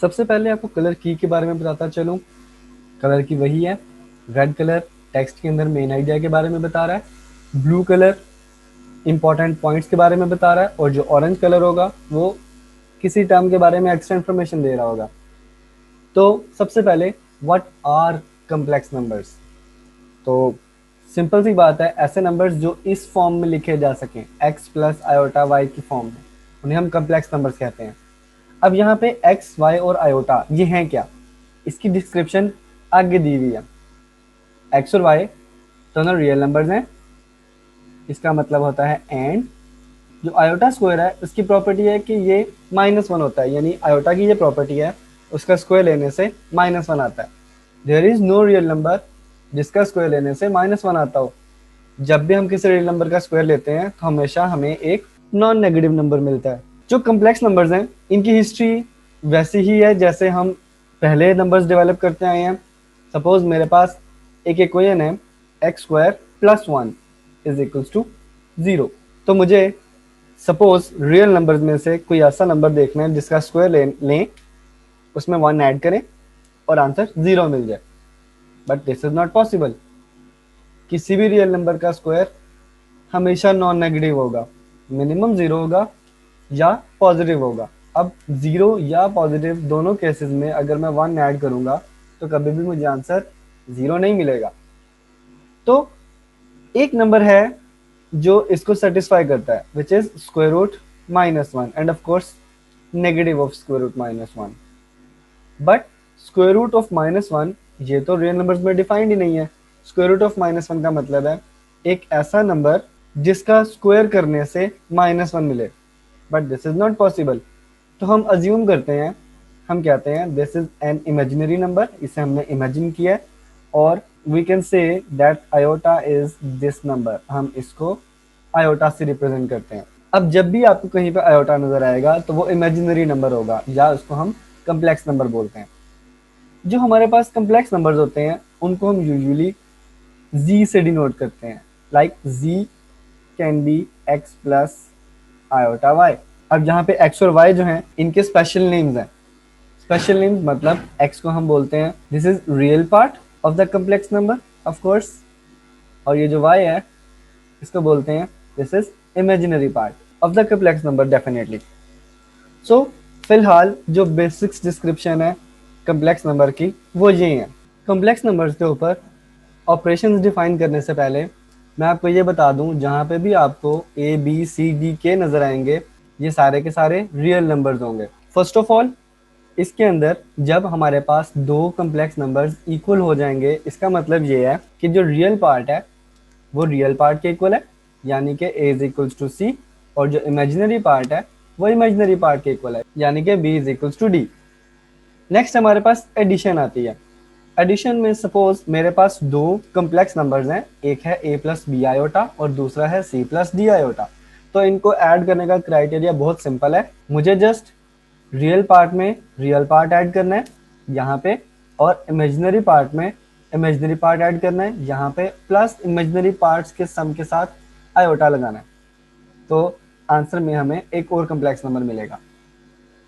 सबसे पहले आपको कलर की के बारे में बताता चलूँ। कलर की वही है, रेड कलर टेक्स्ट के अंदर मेन आइडिया के बारे में बता रहा है, ब्लू कलर इंपॉर्टेंट पॉइंट्स के बारे में बता रहा है, और जो ऑरेंज कलर होगा वो किसी टर्म के बारे में एक्स्ट्रा इन्फॉर्मेशन दे रहा होगा। तो सबसे पहले व्हाट आर कम्प्लेक्स नंबर्स। तो सिंपल सी बात है, ऐसे नंबर्स जो इस फॉर्म में लिखे जा सकें, x प्लस आयोटा वाई की फॉर्म में, उन्हें हम कम्प्लेक्स नंबर्स कहते हैं। अब यहाँ पे x, y और आयोटा ये हैं क्या, इसकी डिस्क्रिप्शन आगे दी हुई है। x और y दोनों रियल नंबर्स हैं, इसका मतलब होता है एंड जो आयोटा स्क्वायर है उसकी प्रॉपर्टी है कि ये -1 होता है, यानी आयोटा की ये प्रॉपर्टी है, उसका स्क्वायर लेने से -1 आता है। There is no real number जिसका स्क्वायर लेने से -1 आता हो। जब भी हम किसी रियल नंबर का स्क्वायर लेते हैं तो हमेशा हमें एक नॉन नेगेटिव नंबर मिलता है। जो कम्प्लेक्स नंबर्स हैं इनकी हिस्ट्री वैसी ही है जैसे हम पहले नंबर्स डेवलप करते आए हैं। सपोज मेरे पास एक इक्वेशन है x square plus 1 is equals to 0। तो मुझे सपोज रियल नंबर्स में से कोई ऐसा नंबर देखना है जिसका स्क्वायर लें, उसमें 1 ऐड करें और आंसर 0 मिल जाए। But this is not possible. किसी भी रियल नंबर का स्क्वायर हमेशा नॉन नेगेटिव होगा, मिनिमम 0 होगा या पॉजिटिव होगा। अब 0 या पॉजिटिव दोनों केसेस में अगर मैं 1 ऐड करूंगा तो कभी भी मुझे आंसर 0 नहीं मिलेगा। तो एक नंबर है जो इसको सेटिस्फाई करता है, which is square root -1 and of course negative of square root -1। But square root of -1 ये तो रियल नंबर्स में डिफाइंड ही नहीं है। स्क्वायर रूट ऑफ -1 का मतलब है एक ऐसा नंबर जिसका स्क्वायर करने से -1 मिले, but this is not possible. तो हम अज्यूम करते हैं, हम कहते हैं this is an imaginary number, इसे हमने इमेजिन किया है, और we can say that iota is this number, हम इसको आयोटा से रिप्रेजेंट करते हैं। अब जब भी आपको कहीं पे आयोटा नजर आएगा तो वो इमेजिनरी नंबर होगा, या उसको हम कम्प्लेक्स नंबर बोलते हैं। जो हमारे पास कम्प्लेक्स नंबर्स होते हैं उनको हम यूजुअली z से डिनोट करते हैं, like z can be x plus iota y। अब यहाँ पे x और y जो हैं इनके स्पेशल नेम्स हैं। स्पेशल नेम्स मतलब x को हम बोलते हैं this is real part of the complex number of course, और ये जो y है इसको बोलते हैं this is imaginary part of the complex number definitely. So फिलहाल जो बेसिक्स डिस्क्रिप्शन है कम्प्लेक्स नंबर की वो ये है। कम्प्लेक्स नंबर्स के ऊपर ऑपरेशंस डिफाइन करने से पहले मैं आपको ये बता दूं, जहाँ पे भी आपको ए बी सी डी के नज़र आएंगे ये सारे के सारे रियल नंबर्स होंगे। फर्स्ट ऑफ ऑल इसके अंदर जब हमारे पास दो कम्प्लेक्स नंबर्स इक्वल हो जाएंगे, इसका मतलब ये है कि जो रियल पार्ट है वो रियल पार्ट के इक्वल है, यानी कि a is equals to c, और जो इमेजिनरी पार्ट है वो इमेजिनरी पार्ट के इक्वल है, यानी कि b is equals to D. Next हमारे पास एडिशन आती है। एडिशन में सपोज मेरे पास दो कम्प्लेक्स नंबर्स हैं, एक है a प्लस बी आयोटा और दूसरा है c प्लस डी आयोटा। तो इनको ऐड करने का क्राइटेरिया बहुत सिंपल है, मुझे जस्ट रियल पार्ट में रियल पार्ट ऐड करना है यहाँ पे, और इमेजिनरी पार्ट में इमेजिनरी पार्ट ऐड करना है यहाँ पे, प्लस इमेजिनरी पार्ट्स के सम के साथ आयोटा लगाना है। तो आंसर में हमें एक और कम्प्लेक्स नंबर मिलेगा।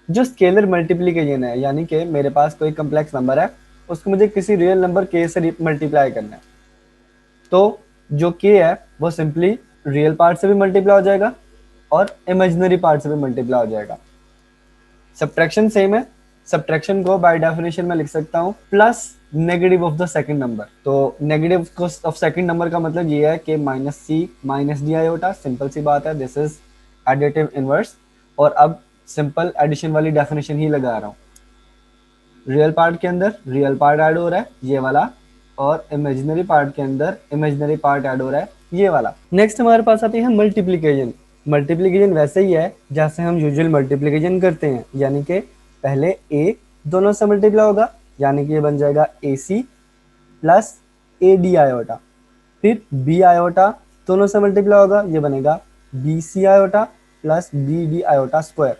जो स्केलर मल्टीप्लीकेशन है, यानी कि मेरे पास कोई कम्प्लेक्स नंबर है उसको मुझे किसी रियल नंबर के से मल्टीप्लाई करना है, तो जो के है वो सिंपली रियल पार्ट से भी मल्टीप्लाई हो जाएगा और इमेजिनरी पार्ट से भी मल्टीप्लाई हो जाएगा। सब्ट्रैक्शन सेम है, सब्ट्रैक्शन को बाय डेफिनेशन में लिख सकता हूँ plus negative of the second number. तो नेगेटिव ऑफ सेकंड नंबर का मतलब ये है कि माइनस सी माइनस डी आयोटा, सिंपल सी बात है, दिस इज एडिटिव इनवर्स। और अब सिंपल एडिशन वाली डेफिनेशन ही लगा रहा हूँ, रियल पार्ट के अंदर रियल पार्ट ऐड हो रहा है ये वाला, और इमेजिनरी पार्ट के अंदर इमेजिनरी पार्ट ऐड हो रहा है ये वाला। नेक्स्ट हमारे पास आती है मल्टीप्लीकेशन। मल्टीप्लीकेशन वैसे ही है जैसे हम यूजुअल मल्टीप्लीकेशन करते हैं, यानी कि पहले a दोनों से मल्टीप्लाई होगा, यानी कि ये बन जाएगा AC प्लस AD आयोटा, फिर B आयोटा दोनों से मल्टीप्लाई होगा, ये बनेगा BC iota plus BD iota square.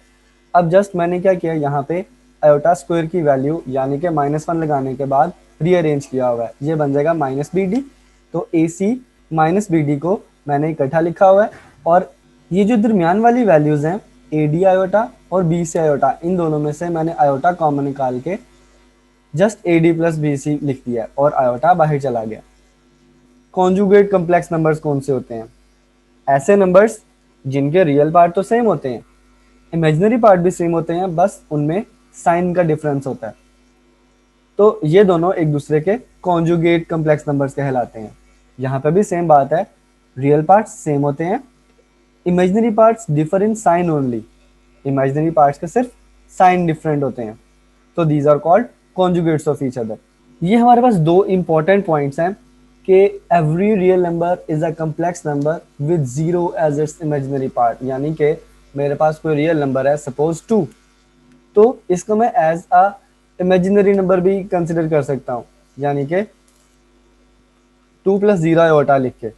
अब जस्ट मैंने क्या किया, यहाँ पे आयोटा स्क्वायर की वैल्यू यानी कि -1 लगाने के बाद रीअरेंज किया हुआ है, ये बन जाएगा -BD। तो AC माइनस BD को मैंने इकट्ठा लिखा हुआ है, और ये जो दरमियान वाली वैल्यूज हैं ए डी आयोटा और बी सी आयोटा, इन दोनों में से मैंने आयोटा कॉमन निकाल के just A D plus B C लिख दिया और आयोटा बाहर चला गया। कॉन्जुगेट कम्प्लेक्स नंबर्स कौन से होते हैं? ऐसे नंबर्स जिनके रियल पार्ट तो सेम होते हैं, इमेजिनरी पार्ट भी सेम होते हैं, बस उनमें साइन का डिफरेंस होता है। तो ये दोनों एक दूसरे के कॉन्जुगेट कम्प्लेक्स नंबर्स कहलाते हैं। यहाँ पे भी सेम बात है, रियल पार्ट्स सेम होते हैं, imaginary parts differ in sign only, imaginary parts के सिर्फ साइन डिफरेंट होते हैं। तो these are called conjugates of each other. ये हमारे पास दो इंपॉर्टेंट पॉइंट्स हैं कि every real number is a complex number with zero as its imaginary part. यानी कि मेरे पास कोई रियल नंबर है सपोज 2, तो इसको मैं एज अ इमेजिनरी नंबर भी कंसिडर कर सकता हूँ, यानी कि 2 प्लस जीरो आयोटा लिख के।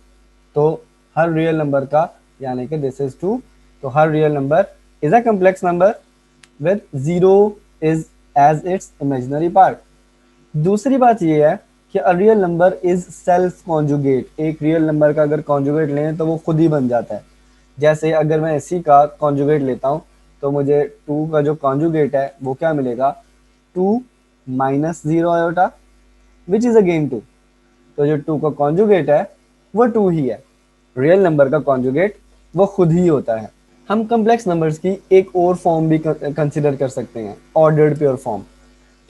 तो हर रियल नंबर का, यानी कि दिस इज 2, तो हर real number is a complex number with zero is as its imaginary part. दूसरी बात ये है कि a real number is self conjugate. एक रियल नंबर का अगर कॉन्जुगेट लें तो वो खुद ही बन जाता है। जैसे अगर मैं इसी का कॉन्जुगेट लेता हूँ तो मुझे 2 का जो कॉन्जुगेट है वो क्या मिलेगा, 2 minus zero iota which is again 2। तो जो 2 का कॉन्जुगेट है वो 2 ही है, रियल नंबर का कॉन्जुगेट वो खुद ही होता है। हम कम्प्लेक्स नंबर्स की एक और फॉर्म भी कंसिडर कर सकते हैं, ऑर्डर्ड पेयर फॉर्म।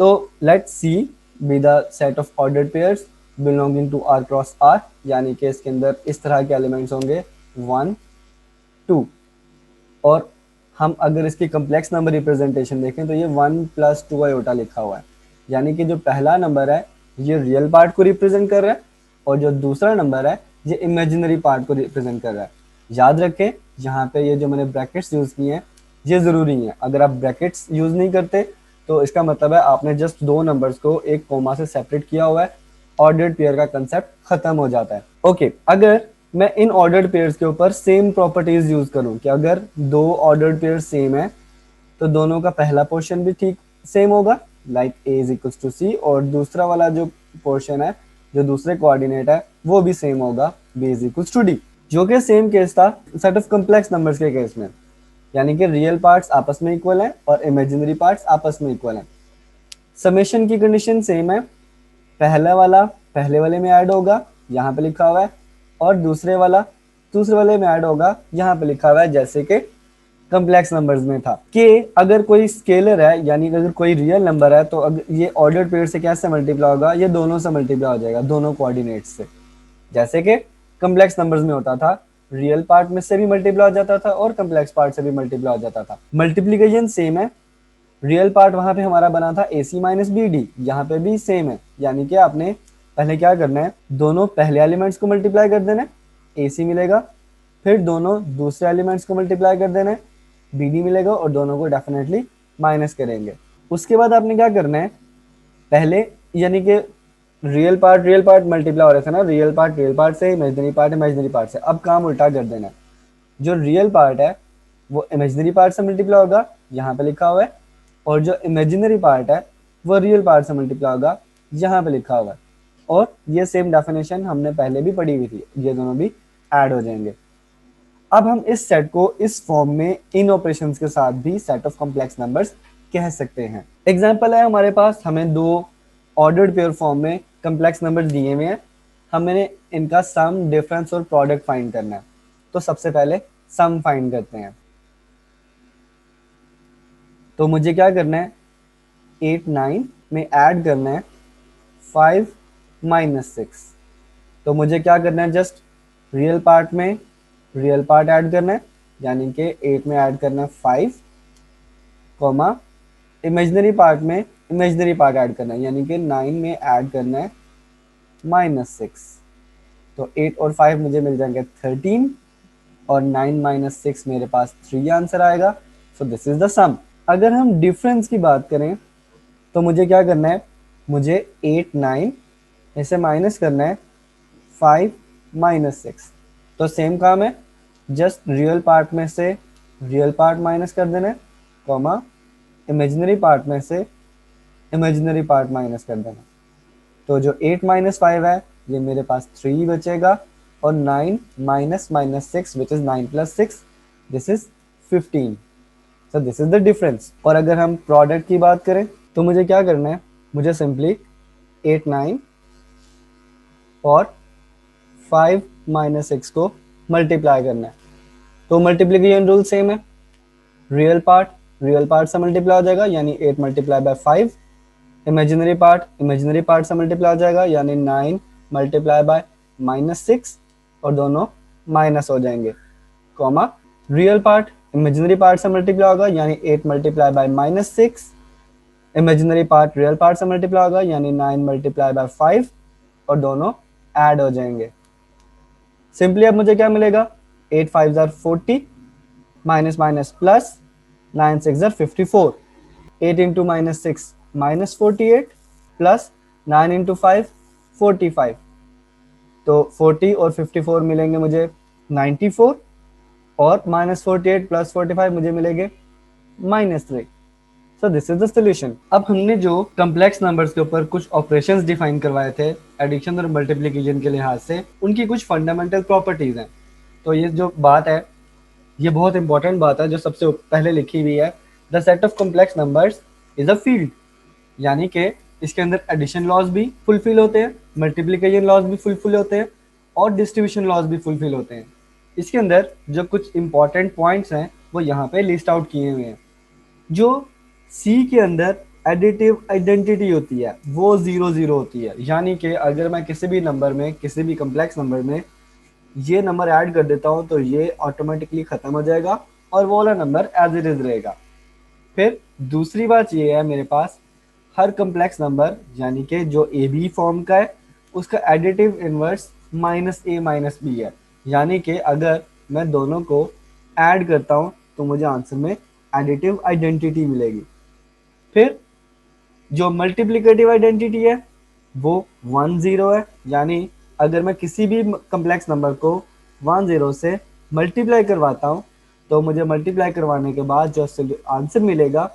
तो let's C be the set of ordered pairs belonging to R cross R, यानी कि इसके अंदर इस तरह के एलिमेंट्स होंगे 1 2, और हम अगर इसकी कम्प्लेक्स नंबर रिप्रेजेंटेशन देखें तो ये 1 प्लस 2 आयोटा लिखा हुआ है, यानी कि जो पहला नंबर है ये रियल पार्ट को रिप्रेजेंट कर रहा है और जो दूसरा नंबर है ये इमेजिनरी पार्ट को रिप्रेजेंट कर रहा है। याद रखें यहाँ पे ये जो मैंने ब्रैकेट्स यूज किए हैं ये जरूरी है, अगर आप ब्रैकेट्स यूज नहीं करते तो इसका मतलब है आपने जस्ट दो नंबर्स को एक कोमा से सेपरेट किया हुआ है, ऑर्डर्ड पेयर का कंसेप्ट खत्म हो जाता है। ओके, अगर मैं इन ऑर्डर्ड पेयर्स के ऊपर सेम प्रॉपर्टीज यूज करूं कि अगर दो ऑर्डर्ड पेयर सेम है तो दोनों का पहला पोर्शन भी ठीक सेम होगा, like a is equals to c, और दूसरा वाला जो पोर्शन है जो दूसरे कोऑर्डिनेट है वो भी सेम होगा, B is equals to D, जो कि सेम केस था सेट ऑफ कम्प्लेक्स नंबर्स के केस में। यानी कि रियल पार्ट्स आपस में इक्वल हैं और इमेजिनरी पार्ट्स आपस में इक्वल हैं। समेशन की कंडीशन सेम है, पहला वाला पहले वाले में ऐड होगा, यहाँ पे लिखा हुआ है, और दूसरे वाला दूसरे वाले में ऐड होगा, यहाँ पे लिखा हुआ है, जैसे कि कम्प्लेक्स नंबर्स में था कि अगर कोई स्केलर है यानी अगर कोई रियल नंबर है तो अगर ये ऑर्डर्ड पेयर से कैसे मल्टीप्लाई होगा, ये दोनों से मल्टीप्लाई हो जाएगा, दोनों कोऑर्डिनेट्स से, जैसे कि कम्प्लेक्स नंबर्स में होता था, रियल पार्ट में से भी मल्टीप्लाई हो जाता था और कम्प्लेक्स पार्ट से भी मल्टीप्लाई हो जाता था। मल्टीप्लीकेशन सेम है, रियल पार्ट वहां पे हमारा बना था ए सी माइनस बी डी, यहाँ पे भी सेम है, यानी कि आपने पहले क्या करना है, दोनों पहले एलिमेंट्स को मल्टीप्लाई कर देना है, ए सी मिलेगा, फिर दोनों दूसरे एलिमेंट्स को मल्टीप्लाई कर देना है, बी डी मिलेगा, और दोनों को डेफिनेटली माइनस करेंगे। उसके बाद आपने क्या करना है, पहले यानी कि रियल पार्ट मल्टीप्लाई हो रहा था ना, रियल पार्ट से, इमेजिनरी पार्ट से, अब काम उल्टा कर देना है, जो रियल पार्ट है वो इमेजिनरी पार्ट से मल्टीप्लाई होगा, यहाँ पे लिखा हुआ है, और जो इमेजिनरी पार्ट है वो रियल पार्ट से मल्टीप्लाई होगा, यहाँ पे लिखा हुआ है, और ये सेम डेफिनेशन हमने पहले भी पढ़ी हुई थी, ये दोनों भी ऐड हो जाएंगे। अब हम इस सेट को इस फॉर्म में इन ऑपरेशंस के साथ भी सेट ऑफ कॉम्प्लेक्स नंबर्स कह सकते हैं। एग्जांपल है हमारे पास, हमें दो ऑर्डर्ड पेयर फॉर्म में कॉम्प्लेक्स नंबर दिए हुए हैं, हमें इनका सम, डिफरेंस और प्रोडक्ट फाइंड करना है। तो सबसे पहले सम फाइंड करते हैं। तो मुझे क्या करना है, 8 9 में ऐड करना है 5 माइनस 6। तो मुझे क्या करना है, जस्ट रियल पार्ट में रियल पार्ट ऐड करना है, यानी कि 8 में ऐड करना है 5, कॉमा इमेजिनरी पार्ट में इमेजिनरी पार्ट ऐड करना है, यानी कि 9 में ऐड करना है -6। तो 8 और 5 मुझे मिल जाएंगे 13, और 9 माइनस 6 मेरे पास 3 आंसर आएगा। सो दिस इज द सम। अगर हम डिफरेंस की बात करें तो मुझे क्या करना है, मुझे 8 9 इसे माइनस करना है 5 माइनस 6। तो सेम काम है, जस्ट रियल पार्ट में से रियल पार्ट माइनस कर देना है, कॉमा इमेजिनरी पार्ट में से इमेजिनरी पार्ट माइनस कर देना। तो जो 8 माइनस 5 है ये मेरे पास 3 बचेगा, और 9 minus minus 6 which is 9 plus 6, this is 15। So this is the difference. और अगर हम प्रोडक्ट की बात करें तो मुझे क्या करना है, मुझे सिंपली 8 9 और 5 माइनस 6 को मल्टीप्लाई करना है। तो मल्टीप्लीकेशन रूल सेम है, रियल पार्ट से मल्टीप्लाई हो जाएगा यानी 8 मल्टीप्लाई बाय 5, इमेजिनरी पार्ट से मल्टीप्लाई हो जाएगा यानी 9 मल्टीप्लाई बाय -6 और दोनों माइनस हो जाएंगे, comma real part imaginary part से मल्टीप्लाई होगा यानी 8 multiply by -6, imaginary part real part से मल्टीप्लाई होगा यानी 9 मल्टीप्लाई बाय 5 और दोनों ऐड हो जाएंगे। सिंपली अब मुझे क्या मिलेगा, 8 5 jar 40 minus minus plus 9 6 jar 54, 8 into -6 -48 plus 9 into 5 45, तो 40 और 54 मिलेंगे मुझे 94 और -48 प्लस 45 मुझे मिलेंगे -3। सो दिस इज द सोल्यूशन। अब हमने जो कम्प्लेक्स नंबर्स के ऊपर कुछ ऑपरेशंस डिफाइन करवाए थे एडिशन और मल्टीप्लिकेशन के लिहाज से, उनकी कुछ फंडामेंटल प्रॉपर्टीज हैं। तो ये जो बात है ये बहुत इंपॉर्टेंट बात है जो सबसे पहले लिखी हुई है, the set of complex numbers is a field, यानी कि इसके अंदर एडिशन लॉज भी फुलफिल होते हैं, मल्टीप्लिकेशन लॉज भी फुलफिल होते हैं और डिस्ट्रीब्यूशन लॉज भी फुलफिल होते हैं। इसके अंदर जो कुछ इंपॉर्टेंट पॉइंट्स हैं वो यहाँ पे लिस्ट आउट किए हुए हैं। जो सी के अंदर एडिटिव आइडेंटिटी होती है वो 0 0 होती है, यानी कि अगर मैं किसी भी नंबर में, किसी भी कम्प्लेक्स नंबर में ये नंबर ऐड कर देता हूँ तो ये ऑटोमेटिकली खत्म हो जाएगा और वो वाला नंबर एज इट इज रहेगा। फिर दूसरी बात ये है, मेरे पास हर कम्प्लेक्स नंबर यानी कि जो ए बी फॉर्म का है उसका एडिटिव इनवर्स -a -b है, यानी कि अगर मैं दोनों को ऐड करता हूँ तो मुझे आंसर में एडिटिव आइडेंटिटी मिलेगी। फिर जो मल्टीप्लिकेटिव आइडेंटिटी है वो 1 0 है, यानी अगर मैं किसी भी कम्प्लेक्स नंबर को 1 0 से मल्टीप्लाई करवाता हूँ तो मुझे मल्टीप्लाई करवाने के बाद जो आंसर मिलेगा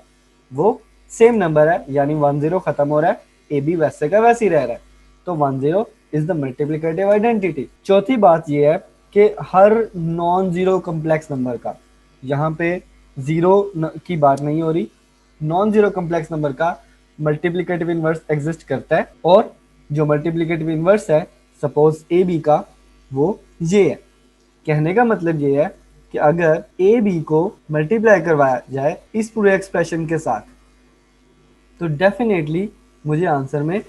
वो सेम नंबर है, यानी 1 0 खत्म हो रहा है, ए बी वैसे का वैसे ही रह रहा है, तो 1 0 इज द मल्टीप्लिकेटिव आइडेंटिटी। चौथी बात ये है कि हर नॉन जीरो कम्प्लेक्स नंबर का, यहाँ पे जीरो की बात नहीं हो रही, नॉन जीरो कम्प्लेक्स नंबर का मल्टीप्लिकेटिव इनवर्स एग्जिस्ट करता है, और जो मल्टीप्लिकेटिव इनवर्स है सपोज ए बी का वो ये है। कहने का मतलब ये है कि अगर ए बी को मल्टीप्लाई करवाया जाए इस पूरे एक्सप्रेशन के साथ तो डेफिनेटली मुझे आंसर में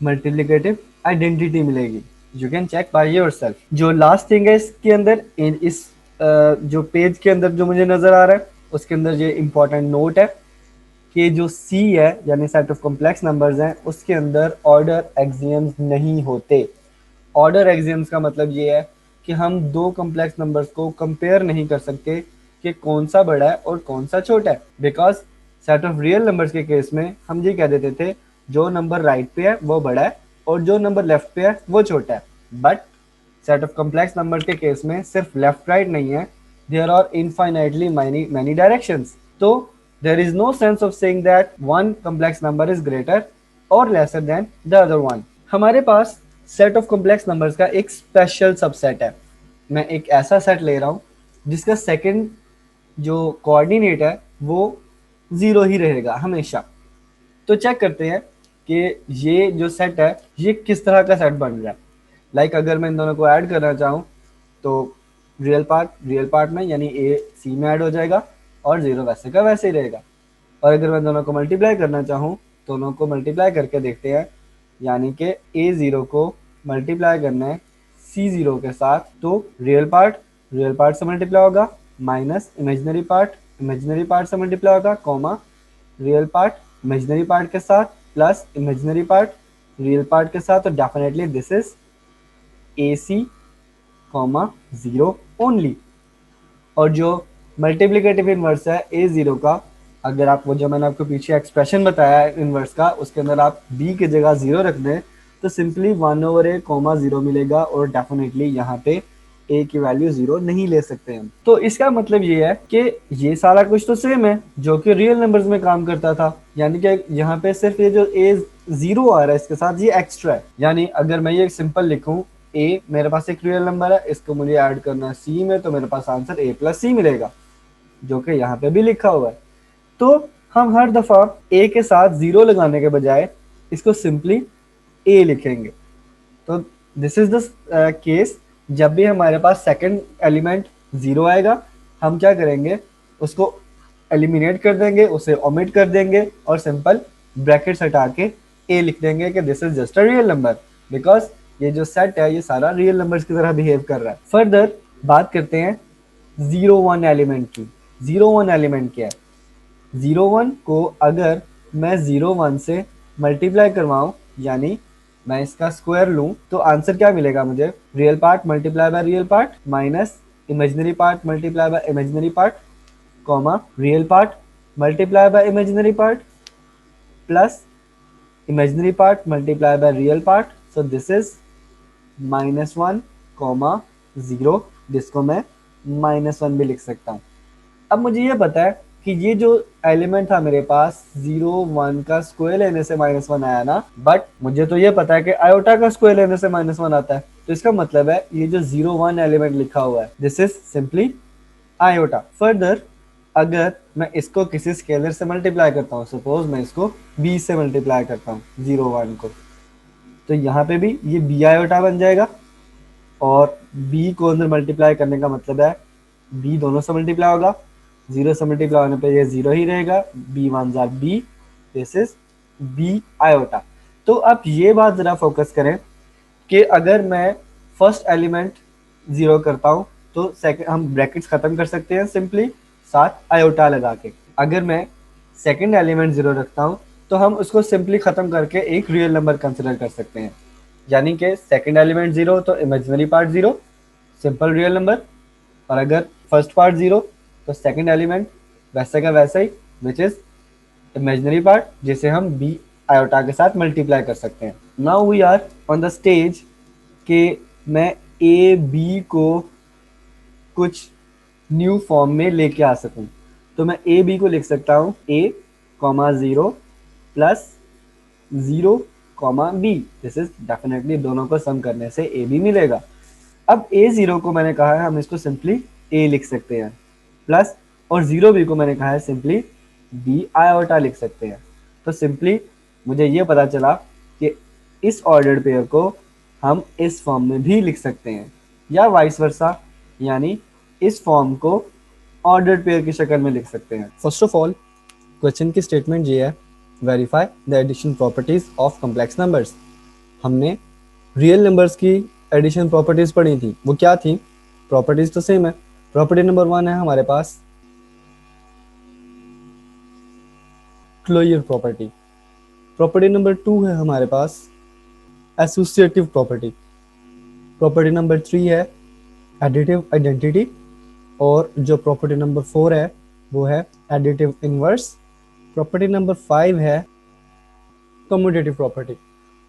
मल्टीप्लिकेटिव आइडेंटिटी मिलेगी। You can check by yourself. जो लास्ट थिंग है इसके अंदर, इस जो पेज के अंदर जो मुझे नजर आ रहा है उसके अंदर ये इंपॉर्टेंट नोट है कि जो C है यानी सेट ऑफ कॉम्प्लेक्स नंबर्स हैं उसके अंदर ऑर्डर एक्सियम्स नहीं होते। ऑर्डर एक्सियम्स का मतलब ये है कि हम दो कॉम्प्लेक्स नंबर्स को कंपेयर नहीं कर सकते कि कौन सा बड़ा है और कौन सा छोटा है, because set of real numbers के केस में हम ये कह देते थे जो नंबर राइट पे है वो बड़ा है और जो नंबर लेफ्ट पे है वो छोटा है। But set of complex numbers के केस में सिर्फ लेफ्ट राइट नहीं है, there are infinitely many directions. तो there is no sense of saying that one complex number is greater or lesser than the other one। हमारे पास set of complex numbers का एक special subset है। मैं एक ऐसा सेट ले रहा हूँ जिसका सेकंड जो कोऑर्डिनेट है वो 0 ही रहेगा हमेशा। तो चेक करते हैं कि ये जो सेट है ये किस तरह का सेट बन रहा है। लाइक अगर मैं इन दोनों को ऐड करना चाहूँ तो रियल पार्ट में यानी ए सी में ऐड हो जाएगा और 0 वैसे का वैसे ही रहेगा। और अगर मैं दोनों को मल्टीप्लाई करना चाहूँ दोनों को मल्टीप्लाई करके देखते हैं, यानी कि A0 को मल्टीप्लाई करना है C0 के साथ, तो रियल पार्ट से मल्टीप्लाई होगा माइनस इमेजिनरी पार्ट से मल्टीप्लाई होगा, comma real part imaginary part के साथ plus imaginary part real part के साथ, तो definitely this is AC, 0 only. और जो मल्टीप्लिकेटिव इनवर्स है A0 का, अगर आप वो जो मैंने आपको पीछे एक्सप्रेशन बताया है इनवर्स का उसके अंदर आप B की जगह 0 रख दें तो सिंपली 1/a, 0 मिलेगा और डेफिनेटली यहाँ पे A की वैल्यू 0 नहीं ले सकते हम। तो इसका मतलब ये है कि ये सारा कुछ तो सेम है जो कि रियल नंबर्स में काम करता था, यानी कि यहाँ पे सिर्फ ये जो A0 आ रहा है इसके साथ ये एक्स्ट्रा है। यानी अगर मैं ये सिंपल लिखूं A मेरे पास एक रियल नंबर है, इसको मुझे ऐड करना है C में, तो मेरे पास आंसर A + C मिलेगा जो कि यहाँ पे भी लिखा हुआ है। तो हम हर दफा ए के साथ जीरो लगाने के बजाय इसको सिंपली ए लिखेंगे। तो दिस इज द केस, जब भी हमारे पास सेकंड एलिमेंट जीरो आएगा हम क्या करेंगे, उसको एलिमिनेट कर देंगे, उसे ओमिट कर देंगे और सिंपल ब्रैकेट्स हटा के ए लिख देंगे कि this is just a real number, because ये जो सेट है ये सारा रियल नंबर्स की तरह बिहेव कर रहा है। फर्दर बात करते हैं जीरो वन एलिमेंट की। जीरो वन एलिमेंट क्या है? जीरो वन को अगर मैं जीरो वन से मल्टीप्लाई करवाऊं, यानी मैं इसका स्क्वायर लूं, तो आंसर क्या मिलेगा मुझे? Real part multiply by real part minus imaginary part multiply by imaginary part, comma real part multiply by imaginary part plus imaginary part multiplied by real part, so this is minus one comma zero, जिसको मैं minus one भी लिख सकता हूँ। अब मुझे ये पता है कि ये जो एलिमेंट था मेरे पास जीरो वन का स्क्वायर लेने से माइनस वन आया ना, बट मुझे तो ये पता है कि आयोटा का स्क्वायर लेने से माइनस वन आता है, तो इसका मतलब है ये जो जीरो वन एलिमेंट लिखा हुआ है this is simply iota. Further अगर मैं इसको किसी स्केलर से मल्टीप्लाई करता हूँ, सपोज मैं इसको बी से मल्टीप्लाई करता हूँ जीरो वन को, तो यहाँ पे भी ये बी आयोटा बन जाएगा और बी को अंदर मल्टीप्लाई करने का मतलब है बी दोनों से मल्टीप्लाई होगा, जीरो से मल्टीप्लाई होने पे ये जीरो ही रहेगा, B one jar B, this is B iota. तो आप ये बात जरा फोकस करें कि अगर मैं फर्स्ट एलिमेंट जीरो करता हूँ तो सेकंड हम ब्रैकेट्स खत्म कर सकते हैं सिंपली साथ आयोटा लगा के। अगर मैं सेकंड एलिमेंट जीरो रखता हूँ तो हम उसको सिंपली खत्म करके एक रियल नंबर कंसिडर कर सकते हैं, यानी कि सेकंड एलिमेंट जीरो तो imaginary part zero, simple real number, और अगर फर्स्ट पार्ट जीरो तो सेकंड एलिमेंट वैसे का वैसा ही विच इज इमेजिनरी पार्ट, जिसे हम बी आयोटा के साथ मल्टीप्लाई कर सकते हैं। Now we are on the stage कि मैं ए बी को कुछ न्यू फॉर्म में लेके आ सकूं, तो मैं ए बी को लिख सकता हूं a comma zero plus zero comma b, this is definitely दोनों को सम करने से ए बी मिलेगा। अब ए जीरो को मैंने कहा है हम इसको सिंपली ए लिख सकते हैं, प्लस और जीरो बी को मैंने कहा है सिंपली बी आयोटा लिख सकते हैं। तो सिंपली मुझे ये पता चला कि इस ऑर्डर्ड पेयर को हम इस फॉर्म में भी लिख सकते हैं या वाइस वर्सा, यानी इस फॉर्म को ऑर्डर्ड पेयर की शक्ल में लिख सकते हैं। फर्स्ट ऑफ ऑल क्वेश्चन की स्टेटमेंट ये है, verify the addition properties of complex numbers. हमने रियल नंबर्स की एडिशन प्रॉपर्टीज पढ़ी थी, वो क्या थी? प्रॉपर्टीज तो सेम है। प्रॉपर्टी नंबर वन है हमारे पास closure property, property number two है हमारे पास associative property, property number three है एडिटिव आइडेंटिटी, और जो प्रॉपर्टी नंबर फोर है वो है additive inverse, property number five है कम्यूटेटिव प्रॉपर्टी।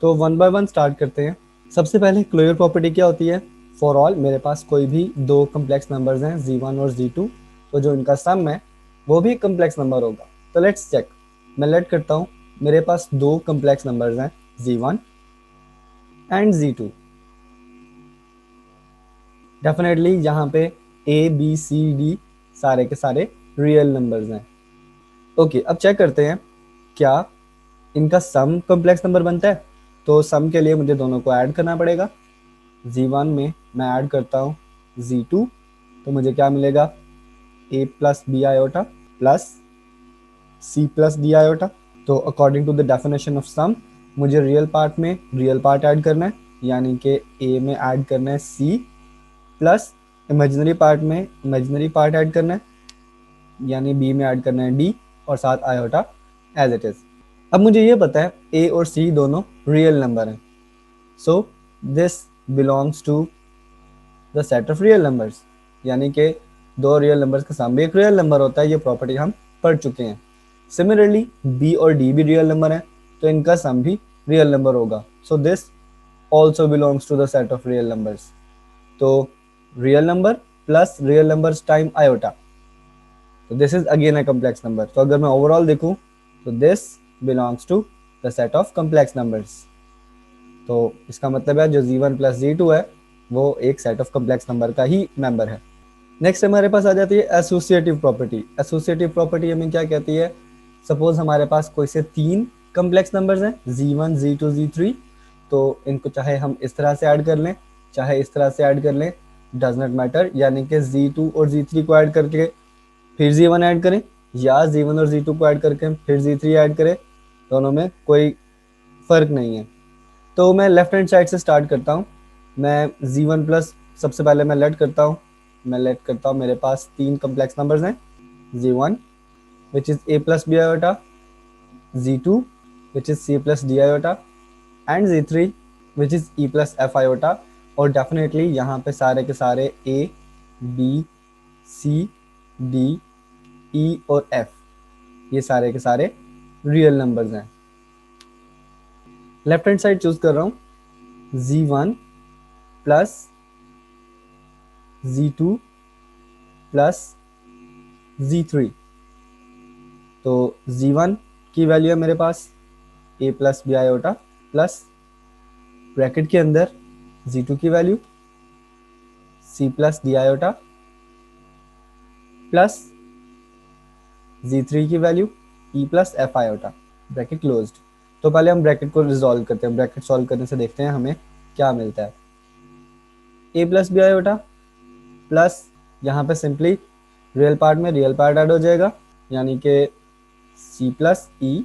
तो वन बाय वन स्टार्ट करते हैं। सबसे पहले क्लोजर प्रॉपर्टी क्या होती है? फॉर ऑल मेरे पास कोई भी दो कम्प्लेक्स नंबर्स हैं z1 और z2, तो जो इनका सम है वो भी कम्प्लेक्स नंबर होगा। तो लेट्स चेक, मैं लेट करता हूँ मेरे पास दो कम्प्लेक्स नंबर्स हैं z1 एंड z2। डेफिनेटली यहाँ पे ए बी सी डी सारे के सारे रियल नंबर्स हैं। ओके, अब चेक करते हैं क्या इनका सम कॉम्प्लेक्स नंबर बनता है। तो सम के लिए मुझे दोनों को ऐड करना पड़ेगा। z1 में मैं ऐड करता हूँ z2, तो मुझे क्या मिलेगा? a plus B iota plus c plus D iota. तो according to the definition of sum मुझे रियल पार्ट में रियल पार्ट ऐड करना है, यानी कि a में ऐड करना है c प्लस इमेजिनरी पार्ट में इमेजिनरी पार्ट ऐड करना है, यानी b में ऐड करना है d और साथ आयोटा एज इट इज। अब मुझे ये पता है a और c दोनों रियल नंबर हैं, so this belongs to the set of real numbers, यानी कि दो रियल नंबर्स का सम भी एक रियल नंबर होता है। ये प्रॉपर्टी हम पढ़ चुके हैं। सिमिलरली b और d भी रियल नंबर हैं, तो इनका सम भी रियल नंबर होगा। So this also belongs to the set of real numbers. तो real number plus real numbers time iota, तो this is again a complex number. तो अगर मैं ओवरऑल देखूं तो this belongs to the set of complex numbers. तो इसका मतलब है जो z1 प्लस z2 है वो एक सेट ऑफ कॉम्प्लेक्स नंबर का ही मेंबर है। नेक्स्ट हमारे पास आ जाती है एसोसिएटिव प्रॉपर्टी। एसोसिएटिव प्रॉपर्टी हमें क्या कहती है, सपोज हमारे पास कोई से 3 कम्प्लेक्स नंबर्स हैं Z1 Z2 Z3, तो इनको चाहे हम इस तरह से ऐड कर लें चाहे इस तरह से ऐड कर लें, डज नॉट मैटर, यानी कि Z2 और Z3 को ऐड करके फिर Z1 ऐड करें या Z1 और Z2 को ऐड करके फिर Z3 ऐड करें, दोनों में कोई फ़र्क नहीं है। तो मैं लेफ्ट हैंड साइड से स्टार्ट करता हूँ। मैं Z1 प्लस सबसे पहले मैं लेट करता हूँ। मेरे पास 3 कम्प्लेक्स नंबर्स हैं, Z1 which is A plus B iota, Z2 which is C plus D iota and Z3 which is E plus F iota. और डेफिनेटली यहाँ पे सारे के सारे A, B, C, D, E और F ये सारे के सारे रियल नंबर्स हैं। लेफ्ट हैंड साइड चूज कर रहा हूँ, Z1 plus Z2 plus Z3। तो Z1 की वैल्यू है मेरे पास A plus B iota plus bracket के अंदर Z2 की value C plus D iota plus Z3 की value E plus F iota, bracket closed. तो पहले हम ब्रैकेट को रिजॉल्व करते हैं। ब्रैकेट सॉल्व करने से देखते हैं हमें क्या मिलता है। A plus B iota plus यहाँ पे सिंपली रियल पार्ट में रियल पार्ट ऐड हो जाएगा, यानी कि C plus E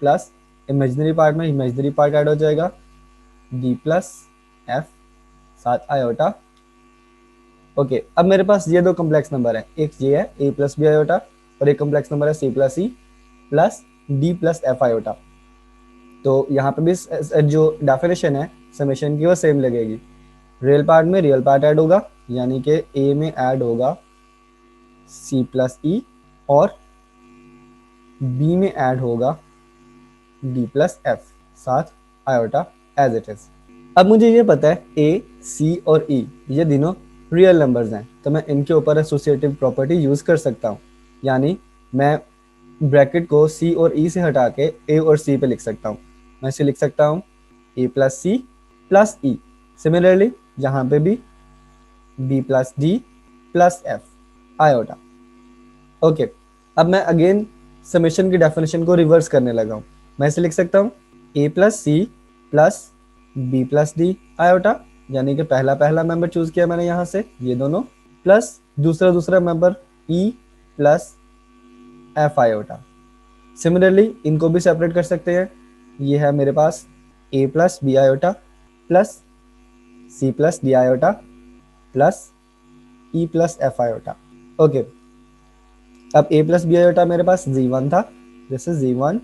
plus imaginary part में इमेजिनरी पार्ट ऐड हो जाएगा, D प्लस F साथ आयोटा। ओके, अब मेरे पास ये दो कम्प्लेक्स नंबर है, एक ये है A प्लस B आयोटा और एक कम्प्लेक्स नंबर है C plus E plus D plus F iota. तो यहाँ पे भी जो डेफिनेशन है समेशन की वो सेम लगेगी। रियल पार्ट में रियल पार्ट ऐड होगा, यानी कि A में ऐड होगा C प्लस E और B में ऐड होगा D प्लस F साथ आयोटा एज इट इज। अब मुझे ये पता है A, C और E ये तीनों रियल नंबर्स हैं, तो मैं इनके ऊपर एसोसिएटिव प्रॉपर्टी यूज कर सकता हूँ, यानी मैं ब्रैकेट को C और E से हटा के A और C पे लिख सकता हूँ। मैं इसे लिख सकता हूँ A plus C plus E। Similarly यहाँ पे भी B plus D plus F iota. Okay, अब मैं अगेन समेशन की डेफिनेशन को रिवर्स करने लगा हूँ। मैं इसे लिख सकता हूँ A plus C plus B plus D iota, यानी कि पहला मेंबर चूज किया मैंने यहाँ से ये दोनों, प्लस दूसरा member E plus F iota. Similarly इनको भी सेपरेट कर सकते हैं। ये है मेरे पास A plus B iota plus C plus D iota plus E plus F iota. Okay, अब A प्लस B आयोटा मेरे पास Z1 था, this is Z1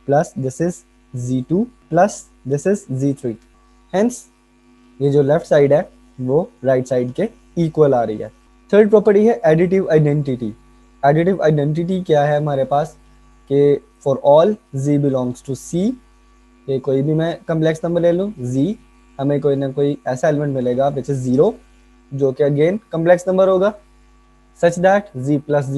plus this is Z2 plus this is Z3। Hence ये जो left side है वो right side के equal आ रही है। थर्ड प्रॉपर्टी है एडिटिव आइडेंटिटी। एडिटिव आइडेंटिटी क्या है हमारे पास कि for all Z belongs to C, ये कोई भी मैं कम्प्लेक्स नंबर ले लूँ Z, हमें कोई ना कोई ऐसा एलिमेंट मिलेगा विच इज 0 जो कि अगेन कम्प्लेक्स नंबर होगा, सच दैट Z प्लस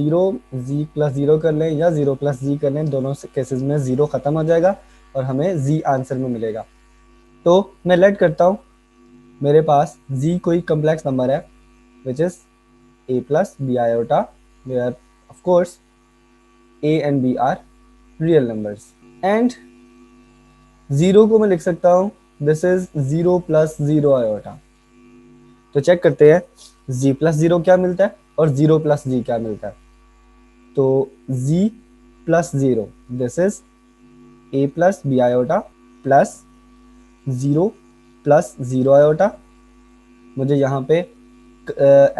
0 कर लें या 0 प्लस Z कर लें, दोनों केसेस में 0 खत्म हो जाएगा और हमें Z आंसर में मिलेगा। तो मैं लेट करता हूँ, मेरे पास Z कोई कम्प्लेक्स नंबर है which is A plus B iota, where of course A and B are real numbers, and 0 को मैं लिख सकता हूँ दिस इज 0 प्लस 0 आयोटा। तो चेक करते हैं Z प्लस 0 क्या मिलता है और 0 प्लस Z क्या मिलता है। तो Z plus 0 this is A plus B iota plus 0 plus 0 iota. मुझे यहाँ पे